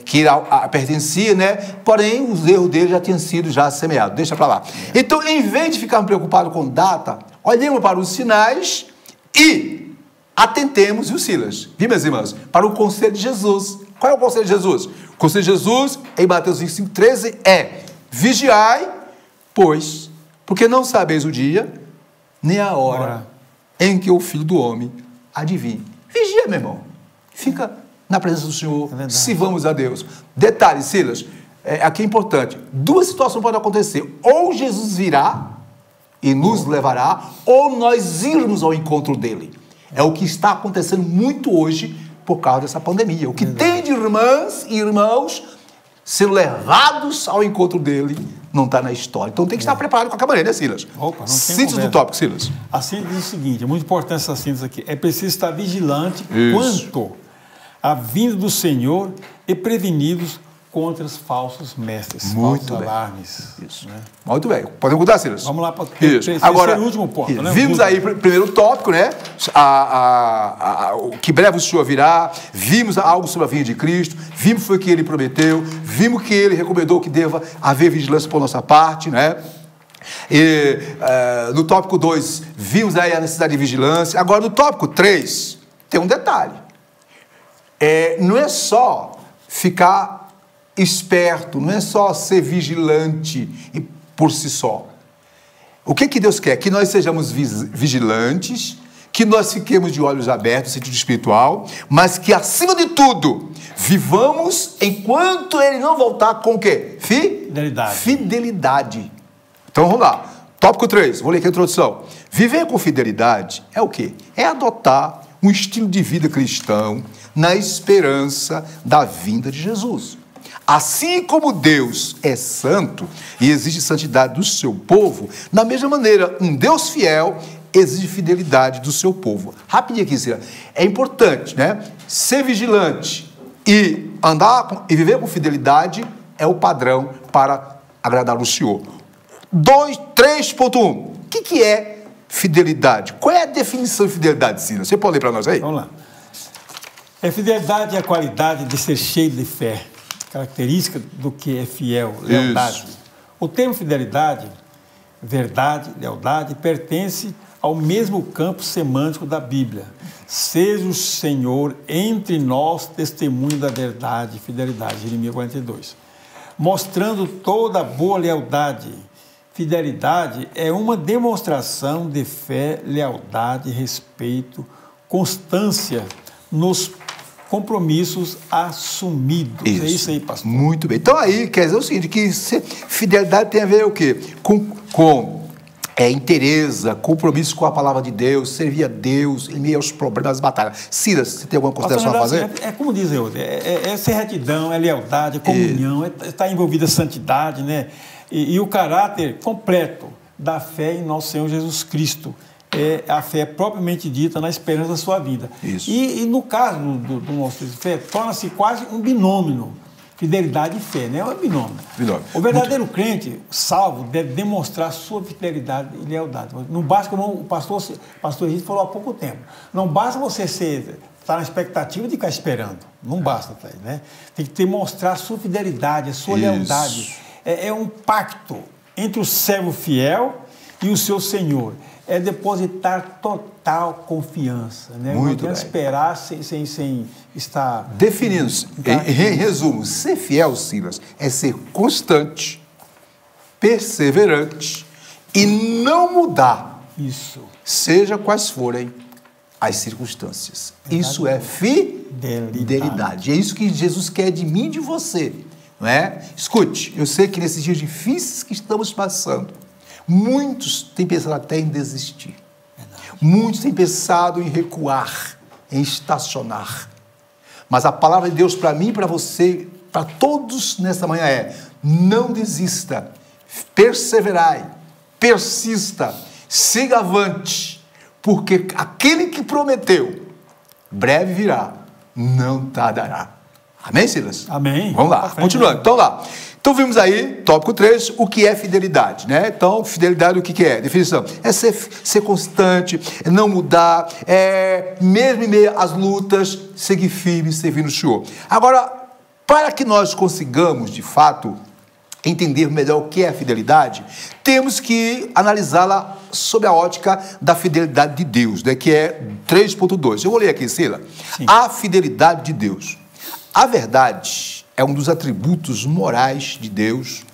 que pertencia, porém os erros dele já tinham sido semeados. Deixa para lá. Então, em vez de ficar preocupado com data, olhemos para os sinais e atentemos, viu, Silas? Viu, minhas irmãs? Para o conselho de Jesus. Qual é o conselho de Jesus? O conselho de Jesus, em Mateus 25, 13, é: vigiai, pois, porque não sabeis o dia, nem a hora em que o Filho do Homem adivinhe. Vigia, meu irmão. Fica na presença do Senhor. Sirvamos a Deus. Detalhe, Silas, aqui é importante. 2 situações podem acontecer. Ou Jesus virá e nos levará, ou nós irmos ao encontro dele. É o que está acontecendo muito hoje por causa dessa pandemia. O que tem de irmãs e irmãos sendo levados ao encontro dele não está na história. Então tem que estar preparado com a maneira, Silas? Síntese do tópico, Silas. A síntese diz o seguinte, é muito importante essa síntese aqui. É preciso estar vigilante quanto à vinda do Senhor e prevenidos contra os falsos mestres, falsos alarmes. Isso. Muito bem. Podemos mudar, Silas? Vamos lá para o Agora, último ponto. Vimos aí o primeiro tópico, que breve o Senhor virá. Vimos algo sobre a vinda de Cristo. Vimos foi o que ele prometeu. Vimos que ele recomendou que deva haver vigilância por nossa parte, E no tópico 2, vimos aí a necessidade de vigilância. Agora, no tópico 3, tem um detalhe. Não é só ficar esperto, não é só ser vigilante por si só. O que Deus quer? Que nós sejamos vigilantes, que nós fiquemos de olhos abertos no sentido espiritual, mas que, acima de tudo, vivamos enquanto ele não voltar com o quê? Fidelidade. Então, vamos lá. Tópico 3, vou ler aqui a introdução. Viver com fidelidade é o quê? É adotar um estilo de vida cristão na esperança da vinda de Jesus. Assim como Deus é santo e exige santidade do seu povo, da mesma maneira, um Deus fiel exige fidelidade do seu povo. Rapidinho aqui, Cira. É importante, ser vigilante e andar e viver com fidelidade é o padrão para agradar o Senhor. 3.1. O que é fidelidade? Qual é a definição de fidelidade, Cira? Você pode ler para nós aí? Vamos lá. Fidelidade é a qualidade de ser cheio de fé. Característica do que é fiel, lealdade. Isso. O termo fidelidade, verdade, lealdade, pertence ao mesmo campo semântico da Bíblia. Seja o Senhor entre nós testemunho da verdade e fidelidade, Jeremias 42. Mostrando toda a boa lealdade. Fidelidade é uma demonstração de fé, lealdade, respeito, constância nos compromissos assumidos. Isso. É isso aí, pastor. Muito bem. Então aí quer dizer o seguinte, que fidelidade tem a ver o quê? Com inteireza, compromisso com a palavra de Deus, servir a Deus em meio aos problemas, às batalhas. Silas, você tem alguma consideração a fazer? É como diz eu, é ser retidão, é lealdade, é comunhão, está envolvida a santidade, né? E o caráter completo da fé em nosso Senhor Jesus Cristo. É a fé propriamente dita na esperança da sua vida. Isso. E no caso do nosso fé, torna-se quase um binômio. Fidelidade e fé, né? É um binômio. O verdadeiro crente, salvo, deve demonstrar sua fidelidade e lealdade. Não basta, como o pastor Henrique falou há pouco tempo, não basta você estar na expectativa de ficar esperando. Não basta, né? Tem que demonstrar a sua fidelidade, a sua lealdade. É um pacto entre o servo fiel e o seu Senhor. É depositar total confiança, né? Muito não bem. Esperar sem estar... Definindo, em resumo, ser fiel, Silas, é ser constante, perseverante e não mudar. Isso. Seja quais forem as circunstâncias. Isso é fidelidade. É isso que Jesus quer de mim e de você, não é? Escute, eu sei que nesses dias difíceis que estamos passando, muitos têm pensado até em desistir. Muitos têm pensado em recuar, em estacionar. Mas a palavra de Deus para mim e para você, para todos nesta manhã é: não desista, perseverai, persista, siga avante, porque aquele que prometeu, breve virá, não tardará. Amém, Silas? Amém. Vamos lá, continuando. Então, lá. Então, vimos aí, tópico 3, o que é fidelidade, né? Então, fidelidade, o que é? Definição. É ser constante, é não mudar, mesmo em meio às lutas, seguir firme, servindo o Senhor. Agora, para que nós consigamos, de fato, entender melhor o que é a fidelidade, temos que analisá-la sob a ótica da fidelidade de Deus, né? Que é 3.2. Eu vou ler aqui, Sila. A fidelidade de Deus. A verdade é um dos atributos morais de Deus,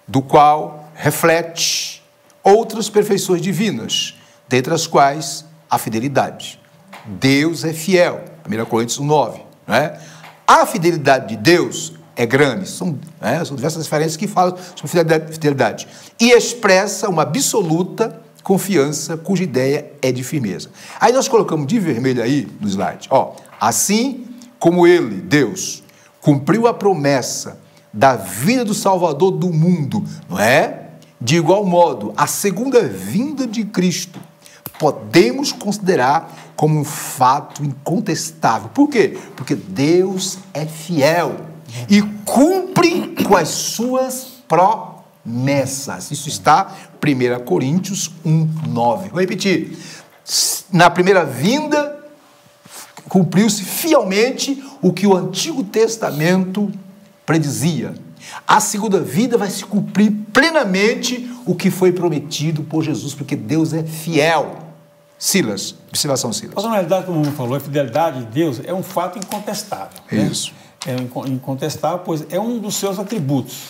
do qual reflete outras perfeições divinas, dentre as quais a fidelidade. Deus é fiel, 1 Coríntios 9. Né? A fidelidade de Deus é grande, são diversas referências que falam sobre fidelidade, e expressa uma absoluta confiança cuja ideia é de firmeza. Aí nós colocamos de vermelho aí no slide, assim como ele, Deus, cumpriu a promessa da vinda do Salvador do mundo, não é? De igual modo, a segunda vinda de Cristo podemos considerar como um fato incontestável. Por quê? Porque Deus é fiel e cumpre com as suas promessas. Isso está em 1 Coríntios 1:9. Vou repetir. Na primeira vinda, cumpriu-se fielmente o que o Antigo Testamento predizia. A segunda vida vai se cumprir plenamente o que foi prometido por Jesus, porque Deus é fiel. Silas, observação, Silas. Mas, na realidade, como o falou, a fidelidade de Deus é um fato incontestável. Isso. Né? É incontestável, pois é um dos seus atributos.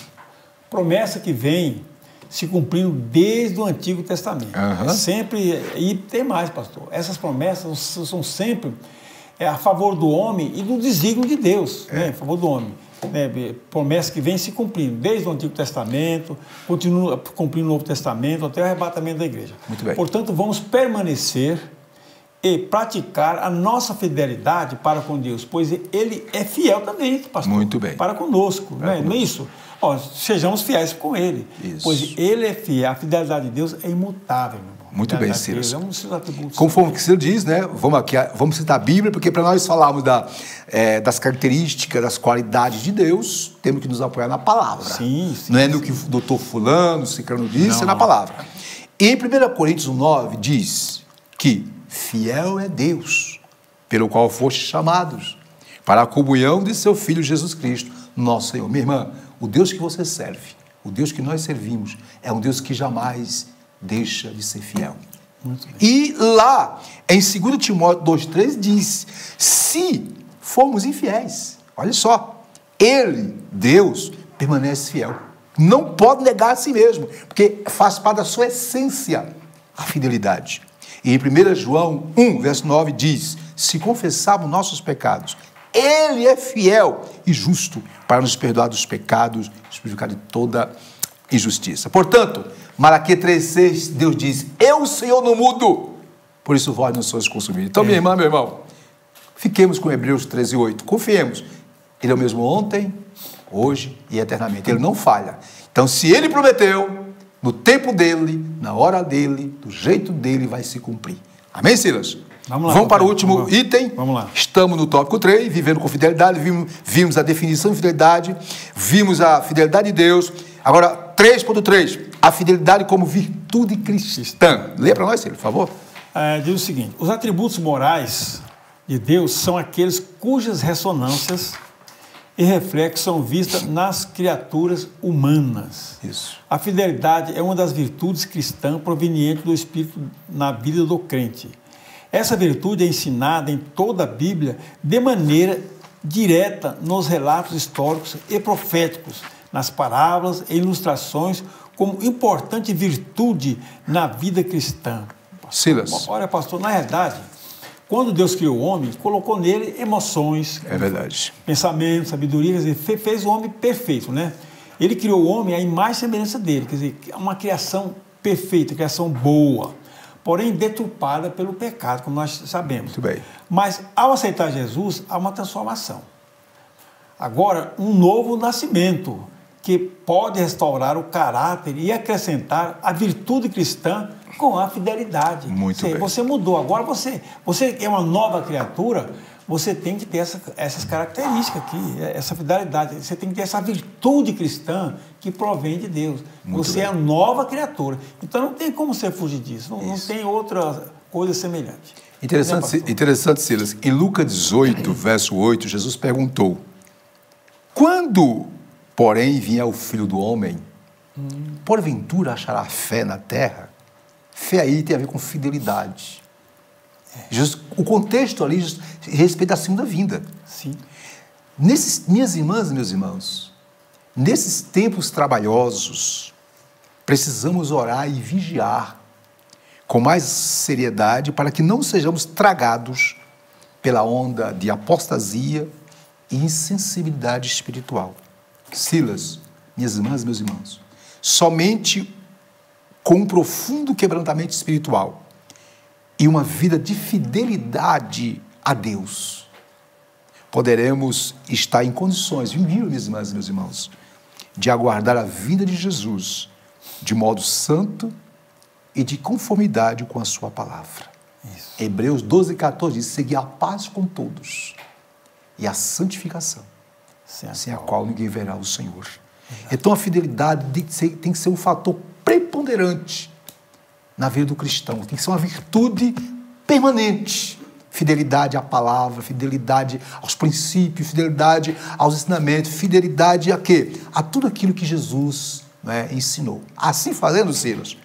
Promessa que vem se cumprindo desde o Antigo Testamento. Sempre, e tem mais, pastor. Essas promessas são sempre a favor do homem e do desígnio de Deus, né? A favor do homem. Promessa que vem se cumprindo desde o Antigo Testamento, continua cumprindo o Novo Testamento, até o arrebatamento da igreja. Muito bem. Portanto, vamos permanecer e praticar a nossa fidelidade para com Deus, pois Ele é fiel também, pastor. Muito bem. Para conosco, não é isso? Sejamos fiéis com Ele, pois Ele é fiel, a fidelidade de Deus é imutável, meu irmão. Muito bem, Silas. É um dos seus atributos. Conforme o que você diz, né? Vamos citar a Bíblia, porque para nós falarmos das características, das qualidades de Deus, temos que nos apoiar na palavra. Sim. Não é no que o doutor fulano, ciclano disse, é na palavra. E em 1 Coríntios 9 diz que fiel é Deus, pelo qual foste chamados, para a comunhão de seu Filho Jesus Cristo, nosso Senhor. Minha irmã, o Deus que você serve, o Deus que nós servimos, é um Deus que jamais deixa de ser fiel. E lá, em 2 Timóteo 2,3, diz: se formos infiéis, olha só, Ele, Deus, permanece fiel. Não pode negar a si mesmo, porque faz parte da sua essência a fidelidade. E em 1 João 1, verso 9, diz: se confessarmos nossos pecados, Ele é fiel e justo para nos perdoar dos pecados, nos purificar de toda injustiça. Portanto, Malaquias 3,6, Deus diz, eu, o Senhor, não mudo, por isso vós não sois consumidos. Então, minha irmã, meu irmão, fiquemos com Hebreus 13,8, confiemos. Ele é o mesmo ontem, hoje e eternamente. Ele não falha. Então, se ele prometeu, no tempo dele, na hora dele, do jeito dele, vai se cumprir. Amém, Silas? Vamos para o último item. Vamos lá. Estamos no tópico 3, vivendo com fidelidade. Vimos a definição de fidelidade, vimos a fidelidade de Deus. Agora, 3.3, a fidelidade como virtude cristã. Leia para nós, Silas, por favor. Diz o seguinte: os atributos morais de Deus são aqueles cujas ressonâncias e reflexos são vistas nas criaturas humanas. Isso. A fidelidade é uma das virtudes cristãs provenientes do Espírito na vida do crente. Essa virtude é ensinada em toda a Bíblia de maneira direta nos relatos históricos e proféticos, nas parábolas e ilustrações, como importante virtude na vida cristã. Silas. Olha, pastor, na verdade, quando Deus criou o homem, colocou nele emoções, É verdade. pensamentos, sabedoria, quer dizer, fez o homem perfeito, né? Ele criou o homem à imagem e semelhança dele, quer dizer, uma criação perfeita, criação boa, porém deturpada pelo pecado, como nós sabemos. Muito bem. Mas, ao aceitar Jesus, há uma transformação. Agora, um novo nascimento, que pode restaurar o caráter e acrescentar a virtude cristã com a fidelidade. Muito bem. Você mudou, agora você é uma nova criatura, você tem que ter essas características aqui, essa fidelidade, você tem que ter essa virtude cristã que provém de Deus. Muito você bem. é a nova criatura. Então não tem como você fugir disso, não tem outra coisa semelhante. Interessante, Silas. Em Lucas 18, verso 8, Jesus perguntou: quando, porém, vier o Filho do Homem, porventura achará fé na terra? Fé aí tem a ver com fidelidade. Jesus, o contexto ali respeita a segunda vinda. Sim. Minhas irmãs e meus irmãos, nesses tempos trabalhosos, precisamos orar e vigiar com mais seriedade para que não sejamos tragados pela onda de apostasia e insensibilidade espiritual. Silas, minhas irmãs e meus irmãos, somente com um profundo quebrantamento espiritual e uma vida de fidelidade a Deus, poderemos estar em condições, viu, minhas irmãs e meus irmãos, de aguardar a vinda de Jesus de modo santo e de conformidade com a sua palavra. Isso. Hebreus 12:14 diz: seguir a paz com todos e a santificação, sem a qual ninguém verá o Senhor. Então a fidelidade tem que ser um fator preponderante na vida do cristão, tem que ser uma virtude permanente. Fidelidade à palavra, fidelidade aos princípios, fidelidade aos ensinamentos, fidelidade a quê? A tudo aquilo que Jesus, né, ensinou. Assim fazendo, Silas,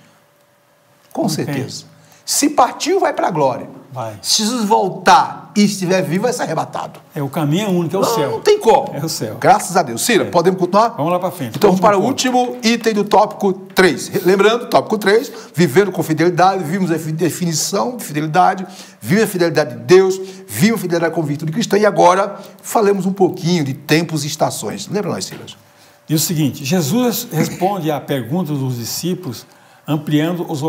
com certeza. Se partiu, vai para a glória. Vai. Se Jesus voltar e estiver vivo, vai ser arrebatado. O caminho é único, é o céu. Não tem como. É o céu. Graças a Deus. Cira, podemos continuar? Vamos lá para frente. Então vamos para o último item do tópico 3. Lembrando, tópico 3, vivendo com fidelidade, vimos a definição de fidelidade, vimos a fidelidade de Deus, vimos a fidelidade com virtude cristã e agora falemos um pouquinho de tempos e estações. Lembra nós, Silas? Diz o seguinte: Jesus responde à pergunta dos discípulos, ampliando os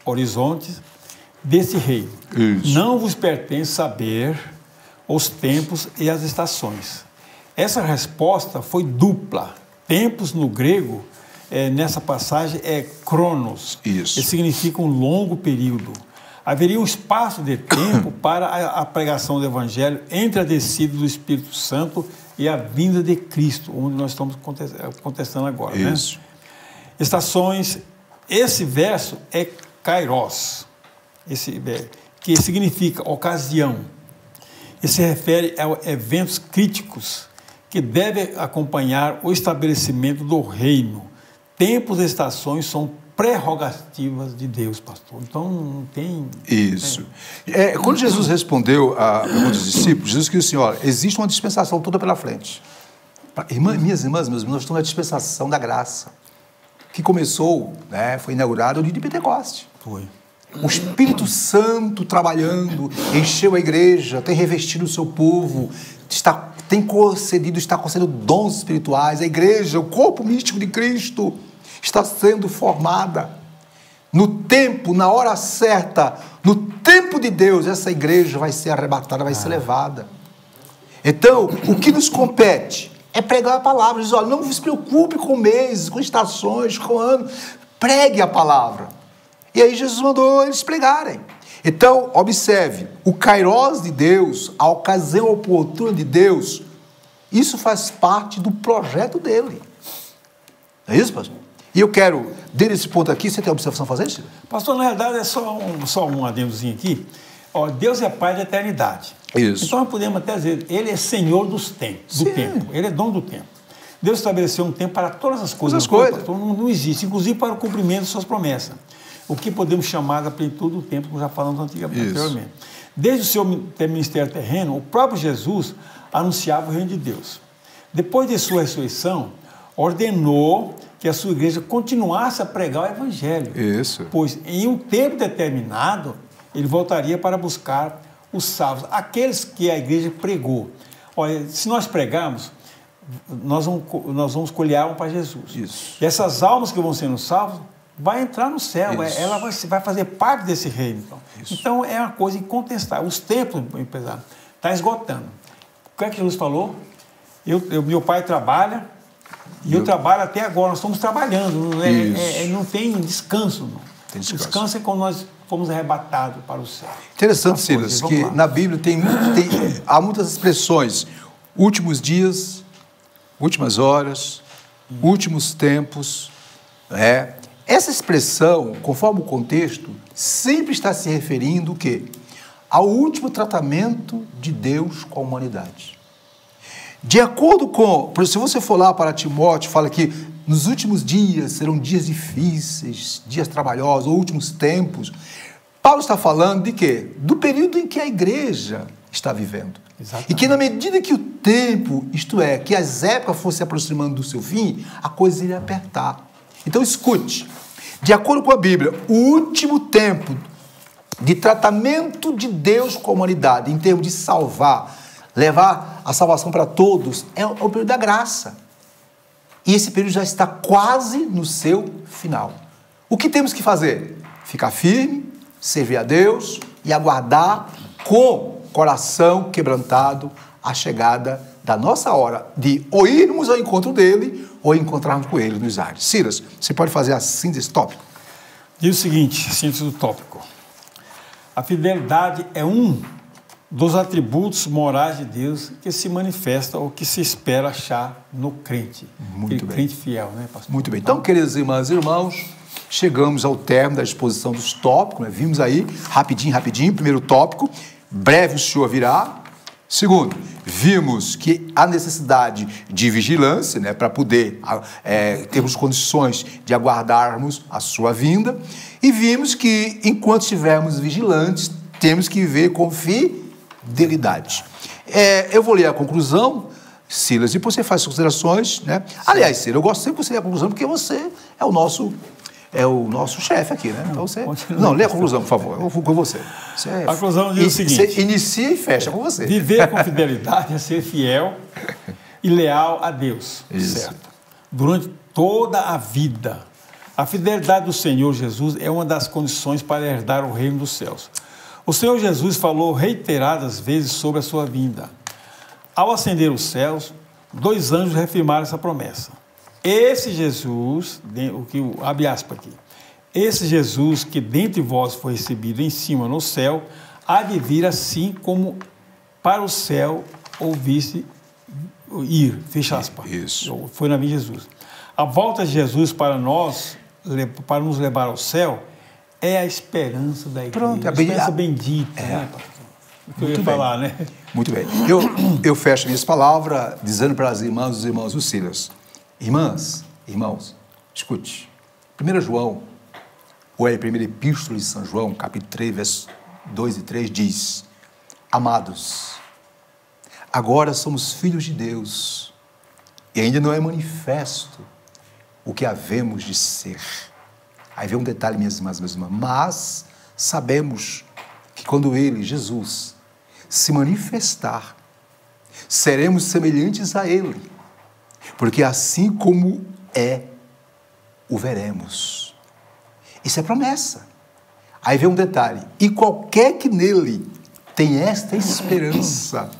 horizontes desse reino. Isso. Não vos pertence saber os tempos e as estações. Essa resposta foi dupla. Tempos no grego, nessa passagem, é cronos. Isso. Que significa um longo período. Haveria um espaço de tempo para a pregação do Evangelho entre a descida do Espírito Santo e a vinda de Cristo, onde nós estamos contestando agora. Isso. Né? Estações, esse verso é kairos, que significa ocasião, e se refere a eventos críticos que devem acompanhar o estabelecimento do reino. Tempos e estações são prerrogativas de Deus, pastor. Então, não tem... Isso. Quando Jesus respondeu a pergunta dos discípulos, Jesus disse assim, olha, existe uma dispensação toda pela frente. Minhas irmãs, meus irmãos, nós estamos na dispensação da graça, que começou, né, foi inaugurado no dia de Pentecoste. Foi. O Espírito Santo trabalhando, encheu a igreja, tem revestido o seu povo, está concedendo dons espirituais, a igreja, o corpo místico de Cristo, está sendo formada. No tempo, na hora certa, no tempo de Deus, essa igreja vai ser arrebatada, vai ser levada. Então, o que nos compete é pregar a palavra. Diz, olha, não se preocupe com meses, com estações, com anos. Pregue a palavra. E aí Jesus mandou eles pregarem. Então, observe, o kairos de Deus, a ocasião oportuna de Deus, isso faz parte do projeto dele. Não é isso, pastor? E eu quero, desse ponto aqui, você tem observação a fazer, Ciro? Pastor, na verdade, é só um adendozinho aqui. Ó, Deus é Pai da eternidade. Isso. Então, nós podemos até dizer, Ele é Senhor dos tempos, do tempo. Ele é dono do tempo. Deus estabeleceu um tempo para todas as coisas. Pastor, não existe, inclusive para o cumprimento de suas promessas. O que podemos chamar da plenitude do tempo, como já falamos anteriormente. Desde o seu ministério terreno, o próprio Jesus anunciava o reino de Deus. Depois de sua ressurreição, ordenou que a sua igreja continuasse a pregar o evangelho. Isso. Pois em um tempo determinado, ele voltaria para buscar os salvos, aqueles que a igreja pregou. Olha, se nós pregarmos, nós vamos colher alma para Jesus. Isso. E essas almas que vão sendo salvas, vai entrar no céu, ela vai fazer parte desse reino. Então, é uma coisa incontestável. Os tempos, empresário, está esgotando. O que é que Jesus falou? Meu pai trabalha, e eu trabalho até agora, nós estamos trabalhando, não tem descanso. Não. Tem descanso. Descanso é quando nós fomos arrebatados para o céu. Interessante, Silas, que na Bíblia há muitas expressões. Últimos dias, últimas horas, últimos tempos. Essa expressão, conforme o contexto, sempre está se referindo o quê? Ao último tratamento de Deus com a humanidade. De acordo com, se você for lá para Timóteo, fala que nos últimos dias serão dias difíceis, dias trabalhosos, últimos tempos. Paulo está falando de quê? Do período em que a igreja está vivendo. Exatamente. E que na medida que o tempo, isto é, que as épocas fossem se aproximando do seu fim, a coisa iria apertar. Então escute, de acordo com a Bíblia, o último tempo de tratamento de Deus com a humanidade, em termos de salvar, levar a salvação para todos, é o período da graça. E esse período já está quase no seu final. O que temos que fazer? Ficar firme, servir a Deus e aguardar com coração quebrantado a chegada da nossa hora de ou irmos ao encontro dele ou encontrarmos com ele nos ares. Silas, você pode fazer a síntese desse tópico? Diz o seguinte, síntese do tópico. A fidelidade é um dos atributos morais de Deus que se manifesta ou que se espera achar no crente. Muito bem. Crente fiel, né, pastor? Muito bem. Então, queridas irmãs e irmãos, chegamos ao término da exposição dos tópicos, né? Vimos aí, rapidinho, primeiro tópico, breve o Senhor virá. Segundo, vimos que há necessidade de vigilância, né, para poder termos condições de aguardarmos a sua vinda. E vimos que, enquanto estivermos vigilantes, temos que viver com fidelidade. Eu vou ler a conclusão, Silas, e depois você faz considerações, né? Aliás, Silas, eu gosto sempre que você lê a conclusão, porque você é o nosso chefe aqui, né? Então você... Não, lê a conclusão, por favor. Eu vou com você. A conclusão diz o seguinte... Você inicia e fecha com você. Viver com fidelidade é ser fiel e leal a Deus. Isso. Certo? Durante toda a vida. A fidelidade do Senhor Jesus é uma das condições para herdar o reino dos céus. O Senhor Jesus falou reiteradas vezes sobre a sua vinda. Ao ascender os céus, 2 anjos reafirmaram essa promessa. Esse Jesus, abre aspas aqui, esse Jesus que dentre vós foi recebido em cima no céu, há de vir assim como para o céu ouviste ir, fecha aspas. Isso. Foi na vinda de Jesus. A volta de Jesus para nos levar ao céu, é a esperança da igreja. Pronto, a esperança bendita, né, pastor? O que eu ia falar, né? Muito bem. Eu fecho minhas palavras dizendo para as irmãs e os irmãos do Silas. Irmãs, irmãos, escute. 1 João, ou é a primeira epístola de São João, capítulo 3, versos 2 e 3, diz: Amados, agora somos filhos de Deus, e ainda não é manifesto o que havemos de ser. Aí vem um detalhe, minhas irmãs, meus irmãos. Mas sabemos que quando Ele, Jesus, se manifestar, seremos semelhantes a Ele. Porque assim como é, o veremos. Isso é promessa. Aí vem um detalhe. E qualquer que nele tem esta esperança,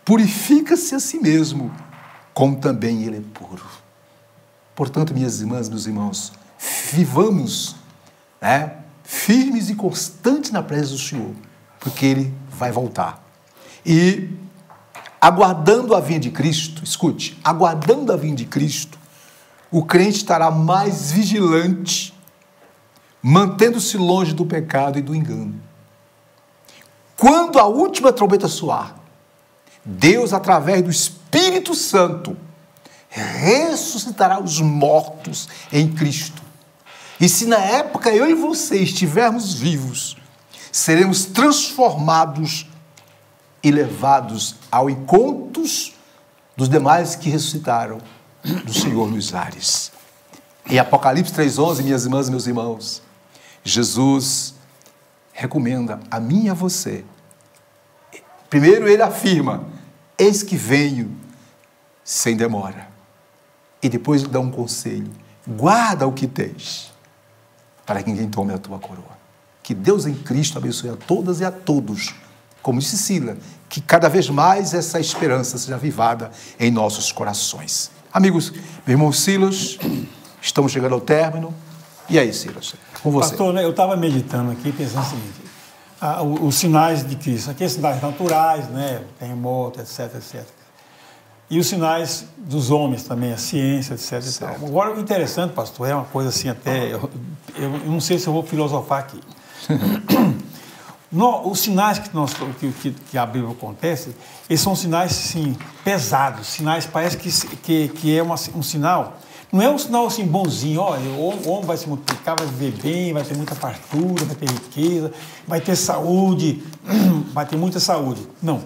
purifica-se a si mesmo, como também ele é puro. Portanto, minhas irmãs, meus irmãos, vivamos, né, firmes e constantes na presença do Senhor, porque Ele vai voltar. E aguardando a vinda de Cristo, escute, aguardando a vinda de Cristo, o crente estará mais vigilante, mantendo-se longe do pecado e do engano. Quando a última trombeta soar, Deus, através do Espírito Santo, ressuscitará os mortos em Cristo. E se na época eu e você estivermos vivos, seremos transformados e levados ao encontro dos demais que ressuscitaram do Senhor nos ares. Em Apocalipse 3,11, minhas irmãs e meus irmãos, Jesus recomenda a mim e a você. Primeiro ele afirma, eis que venho sem demora. E depois ele dá um conselho, guarda o que tens, para que ninguém tome a tua coroa. Que Deus em Cristo abençoe a todas e a todos. Como disse Sila, que cada vez mais essa esperança seja avivada em nossos corações. Amigos, meu irmão Silas, estamos chegando ao término. E aí, Silas, com você. Pastor, né, eu estava meditando aqui, pensando o seguinte, os sinais de Cristo, aqueles sinais naturais, né, terremoto, etc, etc. E os sinais dos homens também, a ciência, etc. E tal. Agora, o interessante, pastor, é uma coisa assim até, eu não sei se eu vou filosofar aqui. Os sinais que a Bíblia acontece, eles são sinais, sim, pesados. Sinais, parece que é um sinal, não é um sinal assim bonzinho, olha, o homem vai se multiplicar, vai viver bem, vai ter muita fartura, vai ter riqueza, vai ter saúde, vai ter muita saúde. Não.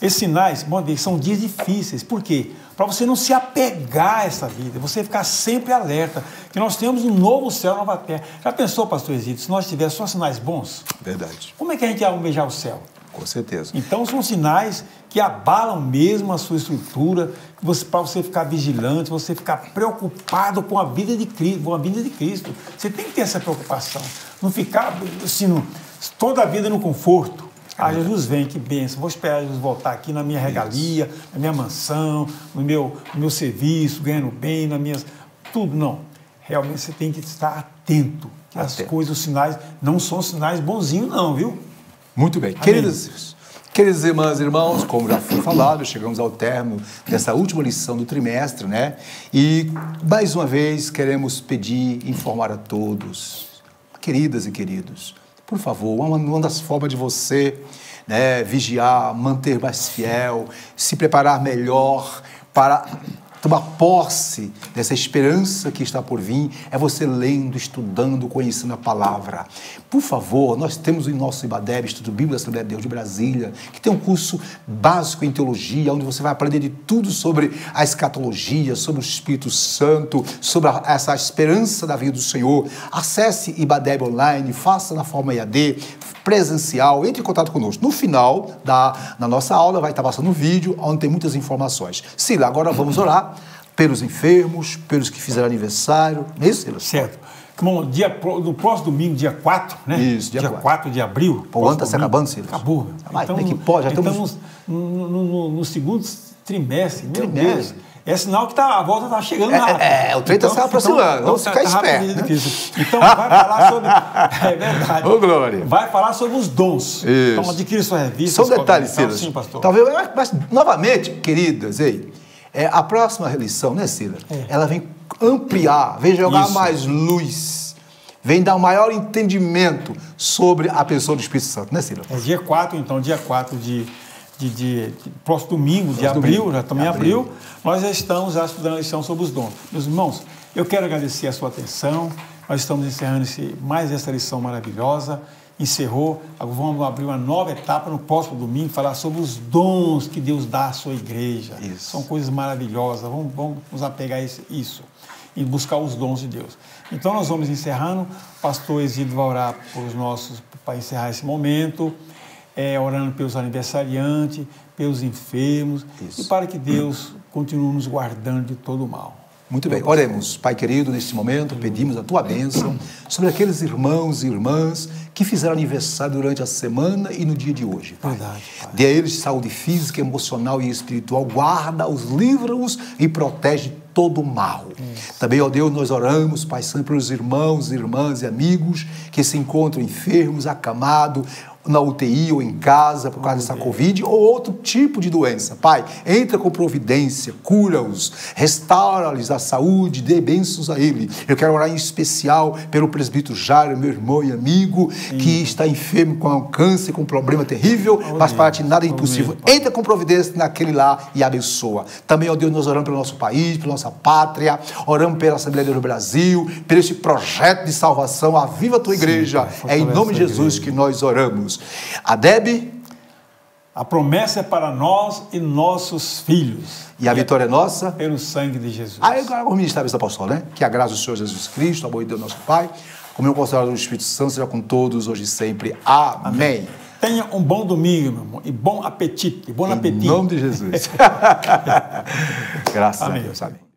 Esses sinais, são dias difíceis. Por quê? Para você não se apegar a essa vida, você ficar sempre alerta, que nós temos um novo céu, uma nova terra. Já pensou, pastor Exílio, se nós tivéssemos só sinais bons? Verdade. Como é que a gente ia almejar o céu? Com certeza. Então, são sinais que abalam mesmo a sua estrutura, para você ficar vigilante, você ficar preocupado com a vida de Cristo, com a vinda de Cristo. Você tem que ter essa preocupação. Não ficar assim, toda a vida no conforto. Jesus vem, que bênção, vou esperar Jesus voltar aqui na minha regalia, na minha mansão, no meu serviço, ganhando bem, nas minhas... Tudo, não. Realmente você tem que estar atento. Que as coisas, os sinais, não são sinais bonzinhos, não, viu? Muito bem. Queridas irmãs e irmãos, como já foi falado, chegamos ao término dessa última lição do trimestre, né? E, mais uma vez, queremos pedir, informar a todos, queridas e queridos, por favor, uma das formas de você, né, vigiar, manter mais fiel, se preparar melhor para tomar posse dessa esperança que está por vir, é você lendo, estudando, conhecendo a palavra. Por favor, nós temos o nosso IBADEB, Instituto Bíblico da Assembleia de Deus de Brasília, que tem um curso básico em teologia, onde você vai aprender de tudo sobre a escatologia, sobre o Espírito Santo, sobre essa esperança da vida do Senhor. Acesse IBADEB online, faça na forma EAD, presencial, entre em contato conosco. No final da nossa aula vai estar passando um vídeo onde tem muitas informações. Sila, agora vamos orar pelos enfermos, pelos que fizeram aniversário. Não é isso, Sila? Certo. No próximo domingo, dia 4, né? Isso, dia 4 de abril. O ano está se acabando, Sila? Acabou. Então, como é que pode? Já estamos no segundo trimestre. Meu Deus. É sinal que a volta está chegando rápido. O trem está se aproximando. Vamos ficar espertos. Né? Então, vai falar sobre... É verdade. Ô, Glória. Vai falar sobre os dons. Isso. Então, adquire sua revista. Só um detalhe, Silas. Sim, pastor. Talvez, mas, novamente, queridas, a próxima lição, né, Silas? Ela vem ampliar, vem jogar mais luz, vem dar um maior entendimento sobre a pessoa do Espírito Santo, né, Silas? É dia 4, então, dia 4 de próximo domingo, de abril, já estamos em abril, nós já estamos estudando a lição sobre os dons. Meus irmãos, eu quero agradecer a sua atenção, nós estamos encerrando mais essa lição maravilhosa, encerrou, agora vamos abrir uma nova etapa no próximo domingo, falar sobre os dons que Deus dá à sua igreja. Isso. São coisas maravilhosas, vamos nos apegar a isso e buscar os dons de Deus. Então nós vamos encerrando, o pastor Exílio vai orar para encerrar esse momento, orando pelos aniversariantes, pelos enfermos, e para que Deus continue nos guardando de todo o mal. Muito bem, oremos. Pai querido, neste momento pedimos a Tua bênção sobre aqueles irmãos e irmãs que fizeram aniversário durante a semana e no dia de hoje, Pai. Verdade, Pai. Dê a eles saúde física, emocional e espiritual, guarda-os, livra-os e protege todo o mal. Também, ó Deus, nós oramos, Pai Santo, pelos irmãos, irmãs e amigos que se encontram enfermos, acamados, na UTI ou em casa por causa dessa Covid ou outro tipo de doença. Pai, entra com providência, cura-os, restaura-lhes a saúde, dê bênçãos a ele. Eu quero orar em especial pelo presbítero Jairo, meu irmão e amigo, que está enfermo com um câncer, com um problema terrível, mas para ti nada é impossível. Entra com providência naquele lá e abençoa. Também, ó Deus, nós oramos pelo nosso país, pela nossa pátria, oramos pela Assembleia de Deus do Brasil, por esse projeto de salvação. Aviva a tua igreja. É em nome de Jesus que nós oramos. A Deb, a promessa é para nós e nossos filhos. E a vitória é nossa? Pelo sangue de Jesus. Aí agora vamos ministrar esse apóstolo, né? Que a graça do Senhor Jesus Cristo, o amor de Deus nosso Pai, como o consolador do Espírito Santo, seja com todos, hoje e sempre. Amém. Tenha um bom domingo, meu irmão, e bom apetite, bom apetite. Em nome de Jesus. Graças Amém. a Deus. Amém.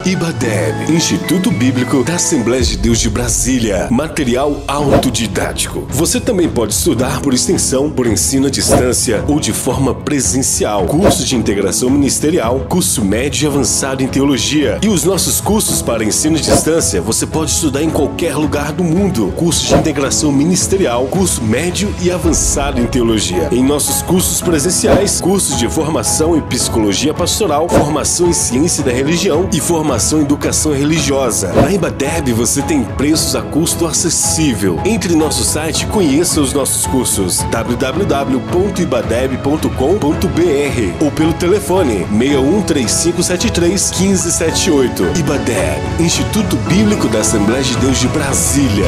IBADEB, Instituto Bíblico da Assembleia de Deus de Brasília. Material autodidático. Você também pode estudar por extensão, por ensino à distância ou de forma presencial. Curso de integração ministerial, curso médio e avançado em teologia. E os nossos cursos para ensino à distância, você pode estudar em qualquer lugar do mundo. Curso de integração ministerial, curso médio e avançado em teologia. Em nossos cursos presenciais, cursos de formação em psicologia pastoral, formação em ciência da religião e formação em educação religiosa. Na IBADEB você tem preços a custo acessível. Entre em nosso site e conheça os nossos cursos www.ibadeb.com.br ou pelo telefone 613573 1578. IBADEB, Instituto Bíblico da Assembleia de Deus de Brasília.